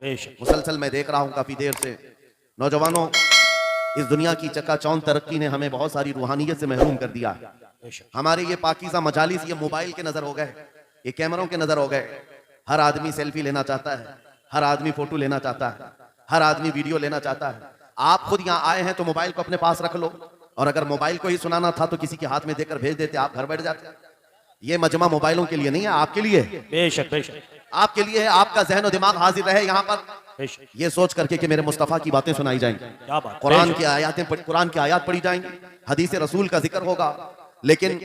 मुसलसल मैं देख रहा हूँ काफी देर से, नौजवानों, इस दुनिया की चकाचौंध तरक्की ने हमें बहुत सारी रूहानियत से महरूम कर दिया है। हमारे ये पाकीज़ा मजालिस ये मोबाइल के नजर हो गए, ये कैमरों के नजर हो गए। हर आदमी सेल्फी लेना चाहता है, हर आदमी फोटो लेना चाहता है, हर आदमी वीडियो लेना चाहता है। आप खुद यहाँ आए हैं तो मोबाइल को अपने पास रख लो, और अगर मोबाइल को ही सुनाना था तो किसी के हाथ में देकर भेज देते, आप घर बैठ जाते। ये मजमा मोबाइलों के लिए नहीं है, आपके लिए है। बेशक बेशक आपके लिए है। आपका जहन और दिमाग हाजिर रहे यहाँ पर, ये सोच करके कि मेरे मुस्तफा की बातें सुनाई जाएंगी, कुरान की आयत पढ़ी जाएंगी, हदीस रसूल का जिक्र होगा। लेकिन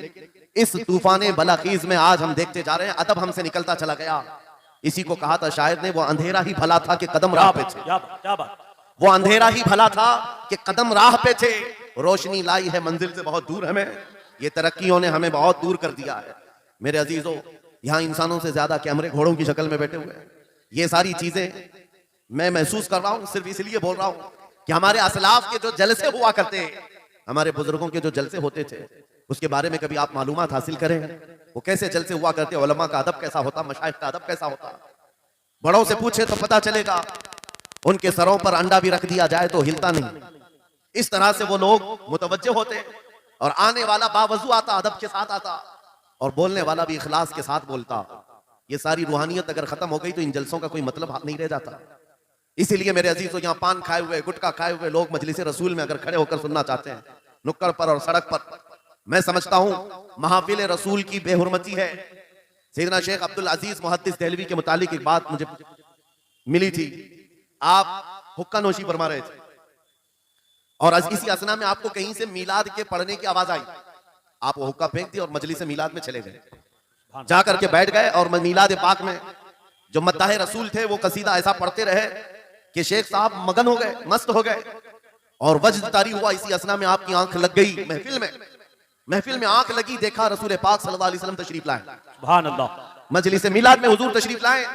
इस तूफान बलाखीज में आज हम देखते जा रहे हैं, अदब हमसे निकलता चला गया। इसी को कहा था शायर ने, वो अंधेरा ही भला था कि कदम राह पे थे। वो अंधेरा ही भला था कि कदम राह पे थे, रोशनी लाई है मंजिल से बहुत दूर हमें। ये तरक्कियों ने हमें बहुत दूर कर दिया है। मेरे अजीजों, यहाँ इंसानों से ज्यादा कैमरे घोड़ों की शक्ल में बैठे हुए हैं। ये सारी चीजें मैं महसूस कर रहा हूँ, सिर्फ इसलिए बोल रहा हूँ कि हमारे असलाफ के जो जलसे हुआ करते, हमारे बुजुर्गों के जो जलसे होते थे, उसके बारे में कभी आप मालूमात हासिल करें। वो कैसे जलसे हुआ करते, उलमा का अदब कैसा होता, मशाइख का अदब कैसा होता। बड़ों से पूछे तो पता चलेगा, उनके सरों पर अंडा भी रख दिया जाए तो हिलता नहीं। इस तरह से वो लोग मुतवज्जे होते, और आने वाला बावजू आता, अदब के साथ आता, और बोलने वाला भी इखलास के साथ बोलता। ये सारी रूहानियत अगर खत्म हो गई तो इन जलसों का कोई मतलब नहीं रह जाता। इसीलिए मेरे अजीजों, यहाँ पान खाए हुए, गुटखा खाए हुए लोग मजलिस रसूल में अगर खड़े होकर सुनना चाहते हैं, नुक्कड़ पर और सड़क पर, मैं समझता हूँ महफिल रसूल की बेहुरमती है। सैयदना शेख अब्दुल अजीज मुहद्दिस देहलवी के मुतालिक एक बात मुझे मिली थी। आप हुक्का नोशी फरमा रहे थे, और इसी असना में आपको कहीं से मीलाद के पढ़ने की आवाज आई। आप वो हुक्का फेंक दी और मजलिस मीलाद में चले गए, जाकर के बैठ गए, और मीलाद पाक में जो मद्दाह रसूल थे वो कसीदा ऐसा पढ़ते रहे कि शेख साहब मगन हो गए, मस्त हो गए, और वज्द तारी हुआ। इसी असना में आपकी आंख लग गई महफिल में आंख लगी, देखा रसूल पाक सल्लल्लाहु अलैहि वसल्लम तशरीफ लाए। सुभान अल्लाह। मजलिस मीलाद में हुजूर तशरीफ लाए,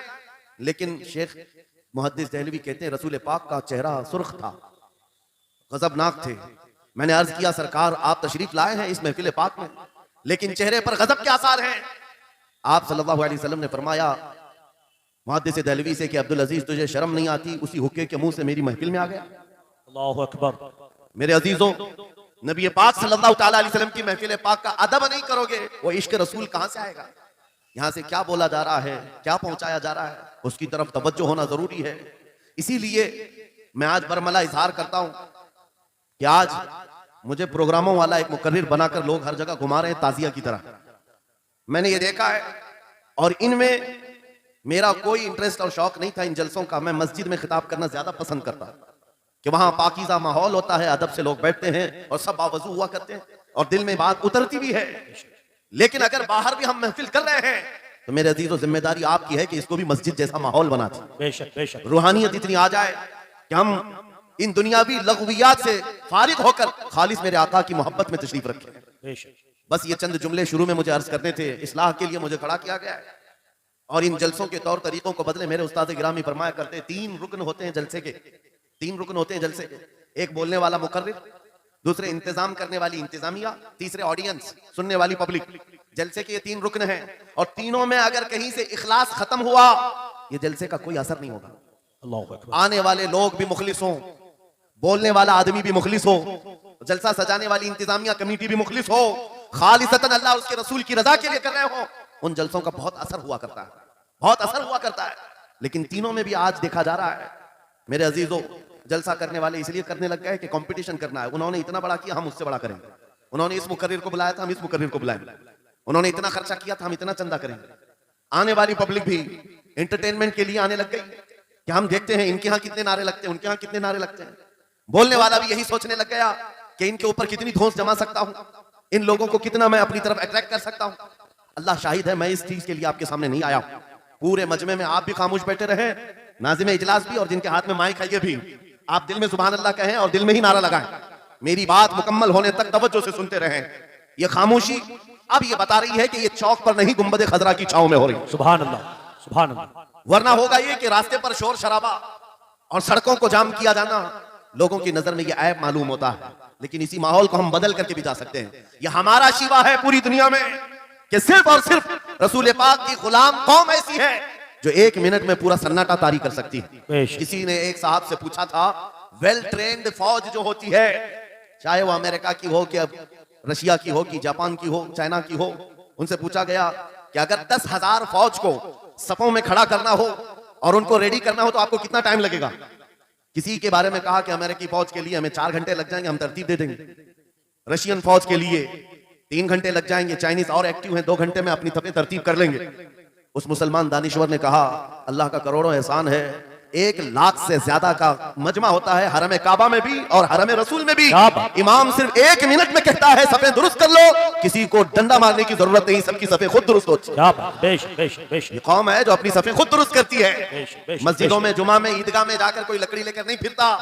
लेकिन शेख मुहद्दिस देहलवी कहते हैं रसूल पाक का चेहरा सुर्ख था, गजबनाक थे। मैंने अर्ज किया, सरकार आप तशरीफ लाए हैं इस महफिल पाक में, लेकिन चेहरे पर गजब के आसार हैं। आप सल्लल्लाहु अलैहि वसल्लम ने फरमाया मुहद्दिस देहलवी से कि अब्दुल अजीज, तुझे शर्म नहीं आती, उसी हुक्के के मुंह से मेरी महफिल में आ गया। अल्लाहु अकबर। मेरे अजीजों, नबी पाक सल्लल्लाहु तआला अलैहि वसल्लम की महफिल पाक का अदब नहीं करोगे, वो इश्क रसूल कहां से आएगा? यहाँ से क्या बोला जा रहा है, क्या पहुंचाया जा रहा है, उसकी तरफ तवज्जो होना जरूरी है। इसीलिए मैं आज बरमला इजहार करता हूं कि आज मुझे प्रोग्रामों वाला एक मुकर्रिर बनाकर लोग हर जगह घुमा रहे हैं ताजिया की तरह। मैंने ये देखा है, और इनमें मेरा कोई इंटरेस्ट और शौक नहीं था इन जलसों का। मैं मस्जिद में खिताब करना ज्यादा पसंद करता कि वहां पाकीज़ा माहौल होता है, अदब से लोग बैठते हैं और सब बावजू हुआ करते हैं, और दिल में बात उतरती भी है। लेकिन अगर बाहर भी हम महफिल कर रहे हैं तो मेरे अजीजों, जिम्मेदारी आपकी है कि इसको भी मस्जिद जैसा माहौल बना दे। बेशक बेशक। रूहानियत इतनी आ जाए कि हम इन दुनियावी लग़वियात से फारिग होकर खालिस मेरे आका की मोहब्बत में तशरीफ रखें। बस ये चंद जुमले शुरू में मुझे अर्ज करने थे, इस्लाह के लिए मुझे खड़ा किया गया है। और इन जलसों के तौर तरीकों को बदले मेरे उस्ताद गिरामी फरमाया करते, 3 रुकन होते हैं जलसे के, 3 रुकन होते हैं जलसे के। एक बोलने वाला मुकर्रिर, दूसरे इंतजाम करने वाली इंतजामिया, तीसरे ऑडियंस सुनने वाली पब्लिक। जलसे के ये 3 रुकन हैं, और तीनों में अगर कहीं से इखलास खत्म हुआ, ये जलसे का कोई असर नहीं होगा। अल्लाहू अकबर। आने वाले लोग भी मुखलिस हों, बोलने वाला आदमी भी मुखलिस हो, जलसा सजाने वाली इंतजामिया कमेटी भी मुखलिस हो, खालिसतन अल्लाह उसके रसूल की रजा के लिए कर रहे हो, उन जलसों का बहुत असर हुआ करता है, बहुत असर हुआ करता है। लेकिन तीनों में भी आज देखा जा रहा है मेरे अजीजों, जलसा करने वाले इसलिए करने लग गए कि कंपटीशन करना है। उन्होंने इतना बड़ा किया, हम उससे बड़ा करेंगे। उन्होंने इस मुकर्रिर को बुलाया था, हम इस मुकर्रिर को बुलाएंगे। उन्होंने इतना खर्चा किया था, हम इतना चंदा करेंगे। आने वाली पब्लिक भी एंटरटेनमेंट के लिए आने लग गई कि हम देखते हैं इनके यहाँ कितने नारे लगते हैं, उनके यहाँ कितने नारे लगते हैं। बोलने वाला भी यही सोचने लग गया कि इनके ऊपर कितनी धौंस जमा सकता हूं, इन लोगों को कितना मैं अपनी तरफ अट्रैक्ट कर सकता हूं। अल्लाह शाहिद है, मैं इस चीज के लिए आपके सामने नहीं आया। पूरे मजमे में आप भी खामोश बैठे रहे, नाज़िम इजलास भी, और जिनके हाथ में माइक है ये भी, आप दिल में सुभान अल्लाह कहें और दिल में ही नारा लगाएं। मेरी बात मुकम्मल होने तक तवज्जो से सुनते रहें। ये खामोशी अब ये बता रही है कि ये चौक पर नहीं, गुंबद खजरा की छांव में हो रही। सुभान अल्लाह, सुभान अल्लाह। वरना होगा ये कि रास्ते पर शोर शराबा और सड़कों को जाम किया जाना, लोगों की नजर में ये ऐब मालूम होता है। लेकिन इसी माहौल को हम बदल करके भी जा सकते हैं। ये हमारा शिवा है पूरी दुनिया में कि सिर्फ और सिर्फ रसूल पाक की गुलाम कौम ऐसी है जो 1 मिनट में पूरा सन्नाटा तारी कर सकती है। किसी ने एक साहब से पूछा था, वेल ट्रेन्ड फौज जो होती है, चाहे वो अमेरिका की हो कि रशिया की हो कि जापान की हो, चाइना की हो, उनसे पूछा गया कि अगर 10,000 फौज को सपों में खड़ा करना हो और उनको रेडी करना हो तो आपको कितना टाइम लगेगा? किसी के बारे में कहा कि अमेरिकी फौज के लिए हमें 4 घंटे लग जाएंगे, हम तरतीब दे देंगे। रशियन फौज के लिए 3 घंटे लग जाएंगे, चाइनीज और एक्टिव हैं, 2 घंटे में अपनी तपें तरतीब कर लेंगे। उस मुसलमान दानिश्वर ने कहा, अल्लाह का करोड़ों एहसान है, 1 लाख से ज्यादा का मजमा होता है हरम काबा में भी और हरम रसूल में भी। इमाम सिर्फ 1 मिनट में कहता है सफे दुरुस्त कर लो, किसी को डंडा मारने की जरूरत नहीं, सबकी सफे खुद दुरुस्त होती है। ये कौम है जो अपनी सफे खुद दुरुस्त करती है। मस्जिदों में, जुमा में, ईदगाह में जाकर कोई लकड़ी लेकर नहीं फिरता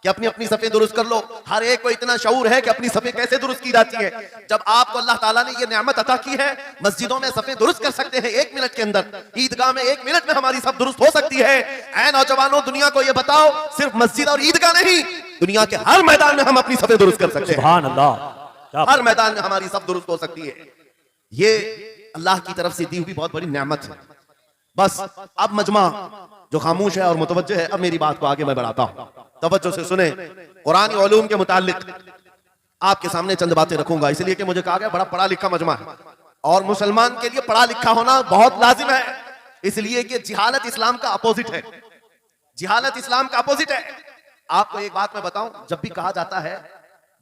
कि अपनी अपनी सफे दुरुस्त कर लो। हर एक को इतना शऊर है कि अपनी सफे कैसे दुरुस्त की जाती है। जब आपको अल्लाह ताला ने ये नेमत अता की है, मस्जिदों में सफे दुरुस्त कर सकते हैं 1 मिनट के अंदर, ईदगाह में 1 मिनट में हमारी सब दुरुस्त हो सकती है। ऐ नौजवानों, दुनिया को ये बताओ, सिर्फ मस्जिद और ईदगाह नहीं, दुनिया के हर मैदान में हम अपनी सफे दुरुस्त कर सकते हैं। सुभान अल्लाह। हर मैदान में हमारी सब दुरुस्त हो सकती है। ये अल्लाह की तरफ से दी हुई बहुत बड़ी नेमत है। बस अब मजमा जो खामोश है और मुतवज्जो है, अब मेरी बात को आगे मैं बढ़ाता हूं, तवज्जो से सुने। कुरानी उलूम के मुतालिक आपके सामने चंद बातें रखूंगा, इसलिए कि मुझे कहा गया बड़ा पढ़ा लिखा मजमा है और मुसलमान के लिए पढ़ा लिखा होना बहुत लाजिम है, इसलिए कि जिहालत इस्लाम का अपोजिट है। जिहालत इस्लाम का अपोजिट है। आपको एक बात मैं बताऊं, जब भी कहा जाता है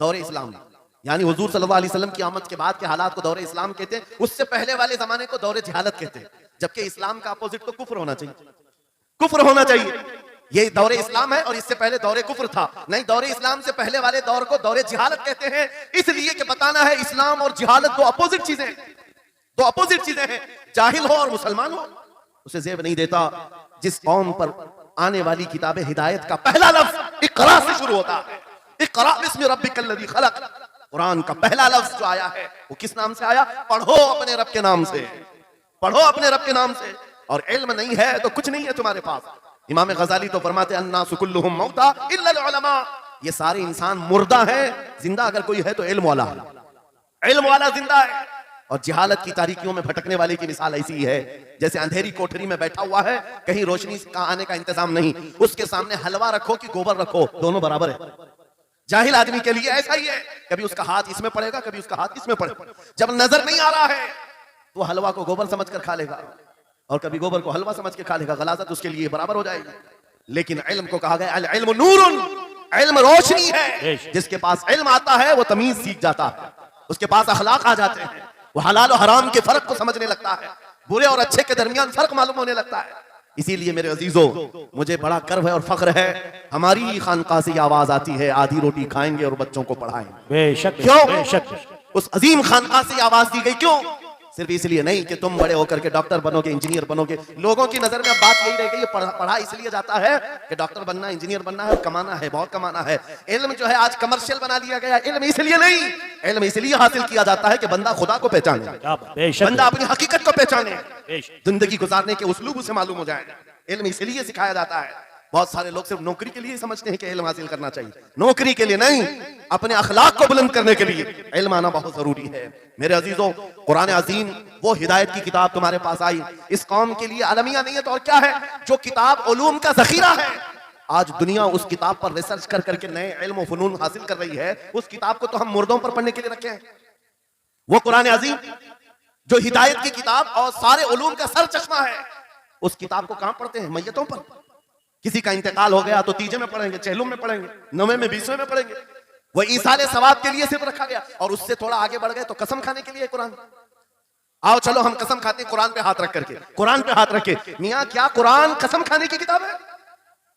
दौरे इस्लाम, यानी हुजूर सल्लल्लाहु अलैहि वसल्लम की आमद के बाद के हालात को दौरे इस्लाम कहते हैं, उससे पहले वाले जमाने को दौरे जिहालत कहते हैं। जबकि इस्लाम का अपोजिट तो कुफ्र होना चाहिए, कुफ्र होना चाहिए। ये दौरे इस्लाम है और इससे पहले दौरे कुफ्र था। नहीं, दौरे इस्लाम से पहले वाले दौर को दौरे जिहालत कहते हैं, इसलिए कि बताना है इस्लाम और जिहालत दो अपोजिट चीजें हैं, दो अपोजिट चीजें हैं। जाहिल हो और मुसलमान हो, उसे जेब नहीं देता। जिस कौम पर आने वाली किताब हिदायत का पहला लफ्ज इक़रा से शुरू होता है, इक़रा बिस्मि रब्बिकल लज़ी खलक़, कुरान का पहला लफ्ज जो आया है वो किस नाम से आया? पढ़ो अपने रब के नाम से, पढ़ो अपने रब के नाम से। और इल्म नहीं है तो कुछ नहीं है तुम्हारे पास। इमाम गजाली तो फरमाते अन्नासु कुल्लुहुम मौता इल्लल उलमा, ये सारे इंसान मुर्दा हैं, जिंदा अगर कोई है तो इल्म वाला है, इल्म वाला जिंदा है। और जिहालत की तारीकियों में भटकने वाले की मिसाल ऐसी है जैसे अंधेरी कोठरी में बैठा हुआ है, कहीं रोशनी का आने का इंतजाम नहीं, उसके सामने हलवा रखो कि गोबर रखो, दोनों बराबर है। जाहिल आदमी के लिए ऐसा ही है, कभी उसका हाथ इसमें पड़ेगा, कभी उसका हाथ इसमें पड़ेगा। जब नजर नहीं आ रहा है तो हलवा को गोबर समझकर खा लेगा और कभी गोबर को हलवा समझ के खा लेगा, गलाजत उसके लिए बराबर हो जाएगी। लेकिन इल्म को कहा गया अल इल्म नूरुन, इल्म रोशनी है। जिसके पास इल्म आता है वो तमीज सीख जाता है, उसके पास अखलाक आ जाते हैं, वो हलाल और हराम के फर्क को समझने लगता है, बुरे और अच्छे के दरमियान फर्क मालूम होने लगता है। इसीलिए मेरे अजीजों, मुझे बड़ा गर्व है और फख्र है, हमारी खानकाह से आवाज आती है आधी रोटी खाएंगे और बच्चों को पढ़ाएंगे। बेशक, क्यों? बेशक। उस अजीम खानकाह से आवाज दी गई, क्यों? सिर्फ इसलिए नहीं कि तुम बड़े होकर के डॉक्टर बनोगे, इंजीनियर बनोगे। लोगों की नजर में अब बात यही रह गई, पढ़ा इसलिए जाता है कि डॉक्टर बनना, इंजीनियर बनना है, कमाना है, बहुत कमाना है। इल्म जो है आज कमर्शियल बना लिया गया। इल्म इसलिए नहीं, इल्म इसलिए हासिल किया जाता है कि बंदा खुदा को पहचाने, बंदा अपनी हकीकत को पहचाने, जिंदगी गुजारने के उसलूब उसे मालूम हो जाए। इल्म इसलिए सिखाया जाता है। बहुत सारे लोग सिर्फ नौकरी के लिए समझते हैं कि इल्म हासिल करना चाहिए, नौकरी के लिए नहीं, अपने अखलाक को बुलंद करने के लिए इल्म आना बहुत जरूरी है। मेरे अजीजों, कुरान अजीम वो हिदायत की किताब तुम्हारे पास आई, इस कौम के लिए आलमिया नहीं है तो और क्या है, जो किताब उलूम का जखीरा है। आज दुनिया उस किताब पर रिसर्च कर करके नए इल्म और फनून हासिल कर रही है। उस किताब को तो हम मुर्दों पर पढ़ने के लिए रखे हैं। वो कुरान अजीम जो हिदायत की किताब और सारे उलूम का सर चश्मा है, उस किताब को कहां पढ़ते हैं? मैयतों पर। किसी का इंतकाल हो गया तो तीजे में पढ़ेंगे, चहलुम में पढ़ेंगे, नवे में, 20वें में पढ़ेंगे। वो ईसाले सवाब के लिए सिर्फ रखा गया। और उससे थोड़ा आगे बढ़ गए तो कसम खाने के लिए कुरान। आओ चलो हम कसम खाते हैं कुरान पे हाथ रख करके, कुरान पे हाथ रखे। मियां क्या कुरान कसम खाने की किताब है?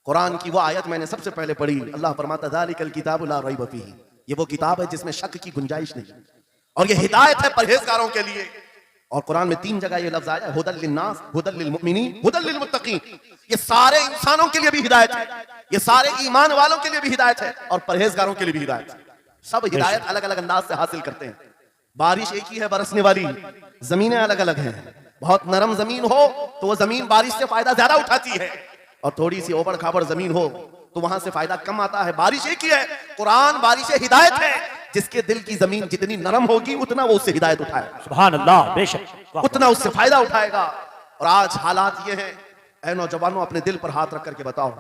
कुरान की वो आयत मैंने सबसे पहले पढ़ी, अल्लाह फरमाता ज़ालिकल किताबु ला रैब फीह, ये वो किताब है जिसमें शक की गुंजाइश नहीं, और ये हिदायत है परहेजगारों के लिए। और कुरान में 3 जगह ये लफ्ज आया, हुदल लिन्नास, हुदल लिलमुमिनीन, हुदल लिलमुत्तकीन। ये सारे इंसानों के लिए भी हिदायत है, ये सारे ईमान वालों के लिए भी हिदायत है और परहेजगारों के लिए भी हिदायत है। सब हिदायत अलग अलग अंदाज से हासिल करते हैं। बारिश एक ही है बरसने वाली, जमीनें अलग अलग हैं। बहुत नरम जमीन हो तो वो जमीन बारिश से फायदा ज्यादा उठाती है, और थोड़ी सी ओबड़ खाबड़ जमीन हो तो वहां से फायदा कम आता है। बारिश एक ही है, कुरान बारिश हिदायत है। जिसके दिल की जमीन जितनी नरम होगी उतना वो उससे हिदायत उठाएगा। सुभान अल्लाह, बेशक, उतना उससे फायदा उठाएगा। और आज हालात ये हैं ऐ नौजवानों, अपने दिल पर हाथ रख करके बताओ,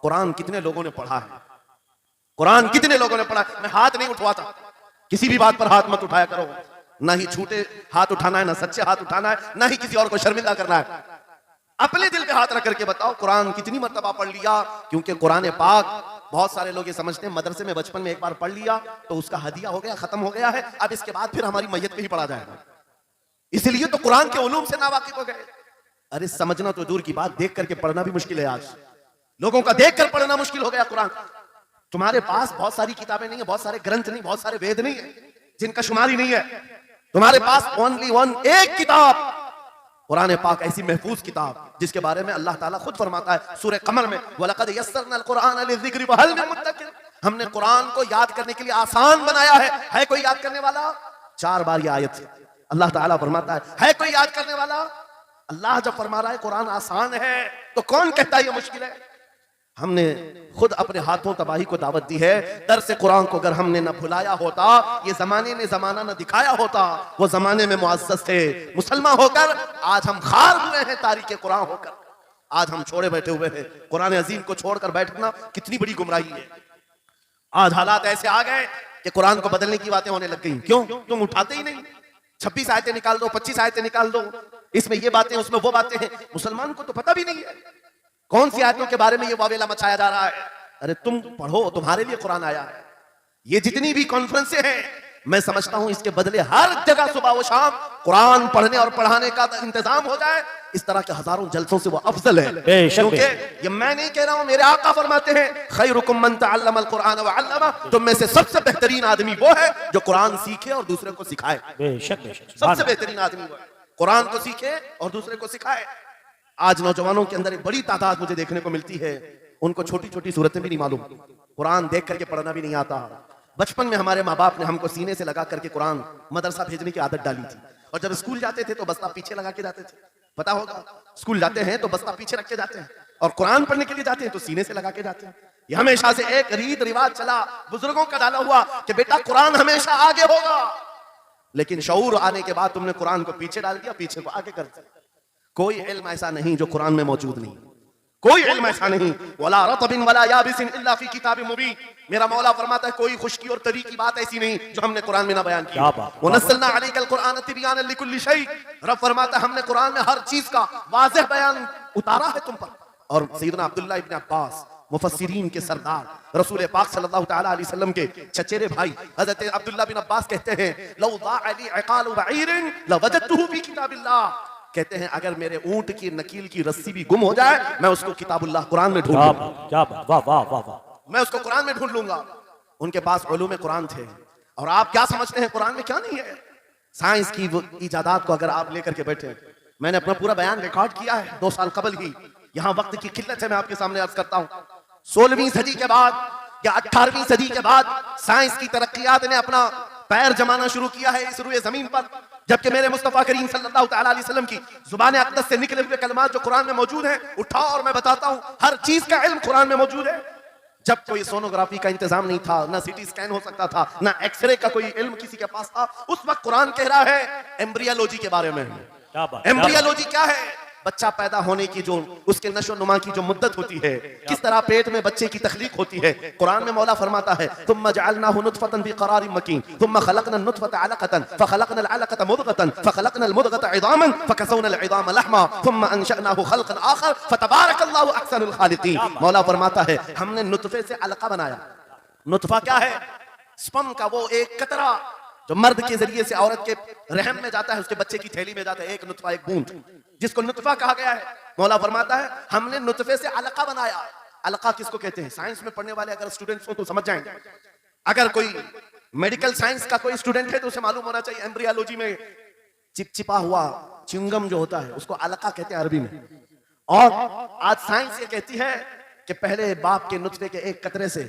कुरान कितने लोगों ने पढ़ा है? कुरान कितने लोगों ने पढ़ा? मैं हाथ नहीं उठवाता, किसी भी बात पर हाथ मत उठाया करो। ना ही झूठे हाथ उठाना है, ना सच्चे हाथ उठाना है, ना ही किसी और को शर्मिंदा करना है। अपने दिल पे हाथ रख करके बताओ, कुरान कितनी मर्तबा पढ़ लिया? क्योंकि कुरान पाक, बहुत सारे लोग ये समझते हैं मदरसे में बचपन में एक बार पढ़ लिया तो उसका हदिया हो गया, खत्म हो गया है, अब इसके बाद फिर हमारी मैयत पे ही पढ़ा जाएगा, इसलिए तो कुरान के उलूम से नावाकिफ हो गए। अरे समझना तो दूर की बात, देख करके पढ़ना भी मुश्किल है। आज लोगों का देख कर पढ़ना मुश्किल हो गया कुरान। तुम्हारे पास बहुत सारी किताबें नहीं है, बहुत सारे ग्रंथ नहीं, बहुत सारे वेद नहीं है जिनका शुमार ही नहीं है। तुम्हारे पास ओनली वन, एक किताब कुरान पाक, ऐसी महफूज किताब जिसके बारे में अल्लाह ताला खुद फरमाता है सूरह कमर में, वलक़द यस्सरनल कुरान लिज़िक्रि फहल मिन मुद्दकिर। हमने कुरान को याद करने के लिए आसान बनाया है कोई याद करने वाला? 4 बार ये आयत अल्लाह ताला फरमाता है कोई याद करने वाला? अल्लाह जब फरमा रहा है कुरान आसान है तो कौन कहता है ये मुश्किल है? हमने खुद अपने हाथों तबाही को दावत दी है। दर्स कुरान को अगर हमने न भुलाया होता, ये जमाने ने जमाना न दिखाया होता, वो जमाने में मुअज़्ज़ज़ थे मुसलमान होकर, आज हम खार हुए हैं तारीख कुरान होकर। आज हम छोड़े बैठे हुए हैं कुरान अजीम को छोड़कर बैठना कितनी बड़ी गुमराही है। आज हालात ऐसे आ गए कि कुरान को बदलने की बातें होने लग गई। क्यों? तुम उठाते ही नहीं। 26 आयतें निकाल दो, 25 आयतें निकाल दो, इसमें ये बातें उसमें वो बातें हैं। मुसलमान को तो पता भी नहीं है कौन सी आयतों के बारे में ये वावेला मचाया जा रहा है। अरे तुम पढ़ो, तुम्हारे लिए कुरान आया है। ये जितनी भी कॉन्फ्रेंसें हैं, मैं समझता हूं इसके बदले हर जगह सुबह व शाम कुरान पढ़ने और पढ़ाने का इंतजाम हो जाए। इस तरह के हजारों जलसों से वो अफजल है। क्योंकि ये मैं नहीं कह रहा हूं, मेरे आका फरमाते हैं खैरुकुम मन तअल्लमल कुरान व अल्लमा। तुम में से सबसे बेहतरीन आदमी वो है जो कुरान सीखे और दूसरे को सिखाए। सबसे बेहतरीन आदमी वो है कुरान को सीखे और दूसरे को सिखाए। आज नौजवानों के अंदर एक बड़ी तादाद मुझे देखने को मिलती है, उनको छोटी छोटी सूरतें भी नहीं मालूम, कुरान देख करके पढ़ना भी नहीं आता। बचपन में हमारे माँ बाप ने हमको सीने से लगा करके कुरान मदरसा भेजने की आदत डाली थी, और जब स्कूल जाते थे तो बस्ता पीछे लगा के जाते थे। पता होगा, स्कूल जाते हैं तो बस्ता पीछे रख के जाते हैं, और कुरान पढ़ने के लिए जाते हैं तो सीने से लगा के जाते हैं। ये हमेशा से एक रीत रिवाज चला, बुजुर्गों का डाला हुआ कि बेटा कुरान हमेशा आगे होगा। लेकिन शऊर आने के बाद तुमने कुरान को पीछे डाल दिया, पीछे को आगे कर दिया। कोई इल्म ऐसा नहीं जो कुरान में मौजूद नहीं, कोई इल्म ऐसा नहीं। वला रतबिन वला याबिसिन इल्ला फी किताबिन मुबीन। मेरा मौला फरमाता है कोई खुश्की और तरी की बात ऐसी नहीं जो हमने कुरान में ना बयान की। वनज़्ज़लना अलैकल कुरान तिबयानन लिकुल्लि शै। रब फरमाता है हमने कुरान में हर चीज का वाज़ेह बयान उतारा है तुम पर। और सैयदना अब्दुल्ला इब्न अब्बास मुफस्सिरीन के सरदार रसूल पाक सल्लल्लाहु तआला अलैहि वसल्लम के चचेरे भाई हजरत अब्दुल्ला बिन अब्बास कहते हैं लौ ज़ाअ ली इक़ालु बईरिन लवजदतुहु फी किताबिल्लाह। कहते हैं अगर मेरे ऊंट की नकील की रस्सी भी गुम हो जाए, मैं उसको किताबुल्लाह कुरान में ढूंढ लूंगा। क्या बात, वाह वाह वाह वाह, मैं उसको कुरान में ढूंढ लूंगा। उनके पास उलूम कुरान थे। और आप क्या समझते हैं कुरान में क्या नहीं है? साइंस की वो इजादात को अगर आप लेकर के बैठे, मैंने अपना पूरा बयान रिकॉर्ड किया है 2 साल कबल ही। यहाँ वक्त की किल्लत है, मैं आपके सामने अर्ज करता हूँ। 16वीं सदी के बाद या 18वीं सदी के बाद साइंस की तरक्कियात ने अपना पैर जमाना शुरू किया है इस रुए जमीन पर, जबकि मेरे मुस्तफा करीम सल्लल्लाहु तआला अलैहि वसल्लम की जुबान अक़दस से निकले हुए कलमात जो कुरान में मौजूद हैं, उठाओ और मैं बताता हूँ, हर चीज का इल्म कुरान में मौजूद है। जब कोई सोनोग्राफी का इंतजाम नहीं था, ना सीटी स्कैन हो सकता था, ना एक्सरे का कोई इल्म किसी के पास था, उस वक्त कुरान कह रहा है एम्ब्रियोलॉजी के बारे में। एम्ब्रियोलॉजी क्या है? बच्चा पैदा होने की जो उसके नशो नुमा की जो मुद्दत होती है, किस तरह पेट में बच्चे की तख्लीक होती है। कुरान में मौला फरमाता है तुम्मा जअलनाहु नुतफतन फी क़रारिन मकीन तुम्मा खलक़ना नुतफता अलक़तन फ़ख़लक़ना अलक़ता मुदग़तन फ़ख़लक़ना मुदग़ता इज़ामन फ़कसवना इज़ाम लहमा तुम्मा अंशअनाहु ख़ल्क़न आख़र फ़तबारकल्लाहु अहसनुल ख़ालिक़ीन। मौला फरमाता है हमने नुतफे से अलक़ा बनाया। नुतफा क्या है? स्पर्म का वो एक कतरा जो मर्द के जरिए से औरत के रहम में जाता है, उसके बच्चे की थैली में जाता है, एक नुतफा, एक बूंद, जिसको नुतफा कहा गया है। मौला फरमाता है हमने नुतफे से अलका बनाया। अलका किसको कहते हैं? साइंस में पढ़ने वाले अगर स्टूडेंट्स हो तो समझ जाएंगे। अगर कोई मेडिकल साइंस का कोई स्टूडेंट है तो उसे मालूम होना चाहिए एम्ब्रियोलॉजी में चिपचिपा हुआ च्युइंगम जो होता है उसको अलका कहते हैं अरबी में। और आज साइंस ये कहती है कि पहले बाप के नुतफे के एक कतरे से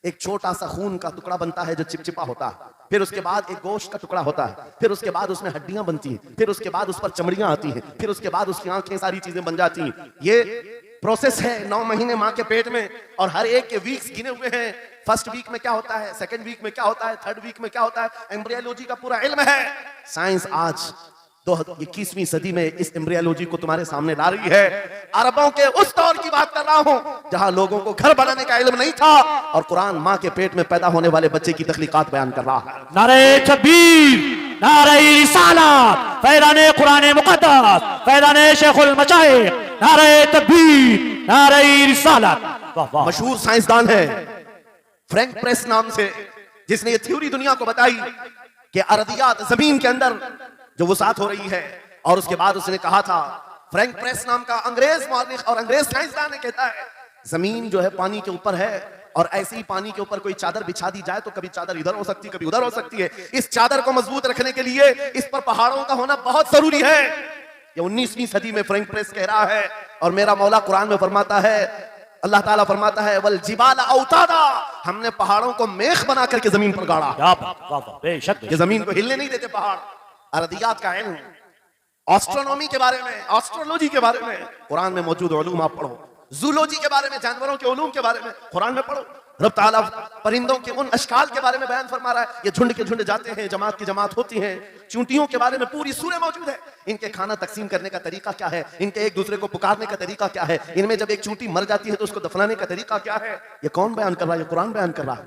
एक छोटा सा खून का टुकड़ा बनता है जो चिपचिपा होता है, फिर उसके बाद एक गोश्त का टुकड़ा होता है, फिर उसके बाद उसमें हड्डियां बनती हैं, फिर उसके बाद उस पर चमड़ियां आती हैं, फिर उसके बाद उसकी आंखें, सारी चीजें बन जाती हैं। ये प्रोसेस है 9 महीने माँ के पेट में, और हर एक के वीक्स गिने हुए हैं। फर्स्ट वीक में क्या होता है, सेकंड वीक में क्या होता है, थर्ड वीक में क्या होता है, एम्ब्रियोलॉजी का पूरा इल्म है। साइंस आज तो 21वीं सदी में इस एम्ब्रियोलॉजी को तुम्हारे सामने ला रही है। अरबों के उस दौर की बात कर रहा हूं जहां लोगों को घर बनाने का इल्म नहीं था और कुरान मां के पेट में पैदा होने वाले बच्चे की तख्लीकात बयान कर रहा है। नारे तकबीर, नारे रिसालत, फैज़ाने कुरान मुक़द्दस, फैज़ाने शेखुल मशाइख, नारे तकबीर, नारे रिसालत। मशहूर साइंसदान है फ्रैंक प्रेस नाम से, जिसने ये थ्योरी दुनिया को बताई कि अरदियात जमीन के अंदर जो वसात हो रही है। और उसके बाद उसने कहा था, फ्रैंक प्रेस नाम का अंग्रेज मौलिक और अंग्रेज साइंसदान ने कहता है जमीन जो है पानी के ऊपर है और ऐसे ही पानी के ऊपर कोई चादर बिछा दी जाए तो कभी चादर इधर हो सकती है कभी उधर हो सकती है। इस चादर को मजबूत रखने के लिए इस पर पहाड़ों का होना बहुत जरूरी है। ये 19वीं सदी में फ्रैंक प्रेस कह रहा है और मेरा मौला कुरान में फरमाता है, अल्लाह ताला फरमाता है वल जिबाल औतादा, हमने पहाड़ों को मेख बना करके जमीन पर गाड़ा। बेशक ये जमीन को हिलने नहीं देते पहाड़। अरदियात का इल्म, एस्ट्रोनॉमी के बारे में, एस्ट्रोलॉजी के बारे में कुरान में मौजूद उलूम आप पढ़ो। जूलॉजी के बारे में, जानवरों के उलूम के बारे में कुरान में पढ़ो। रब ताला परिंदों के उन अशकाल के बारे में बयान फरमा रहा है, ये झुंड के झुंड जाते हैं, जमात की जमात होती हैं। चूंटियों के बारे में पूरी सूरह मौजूद है, इनके खाना तकसीम करने का तरीका क्या है, इनके एक दूसरे को पुकारने का तरीका क्या है, इनमें जब एक चूंटी मर जाती है तो उसको दफनाने का तरीका क्या है। ये कौन बयान कर रहा है? ये कुरान बयान कर रहा है,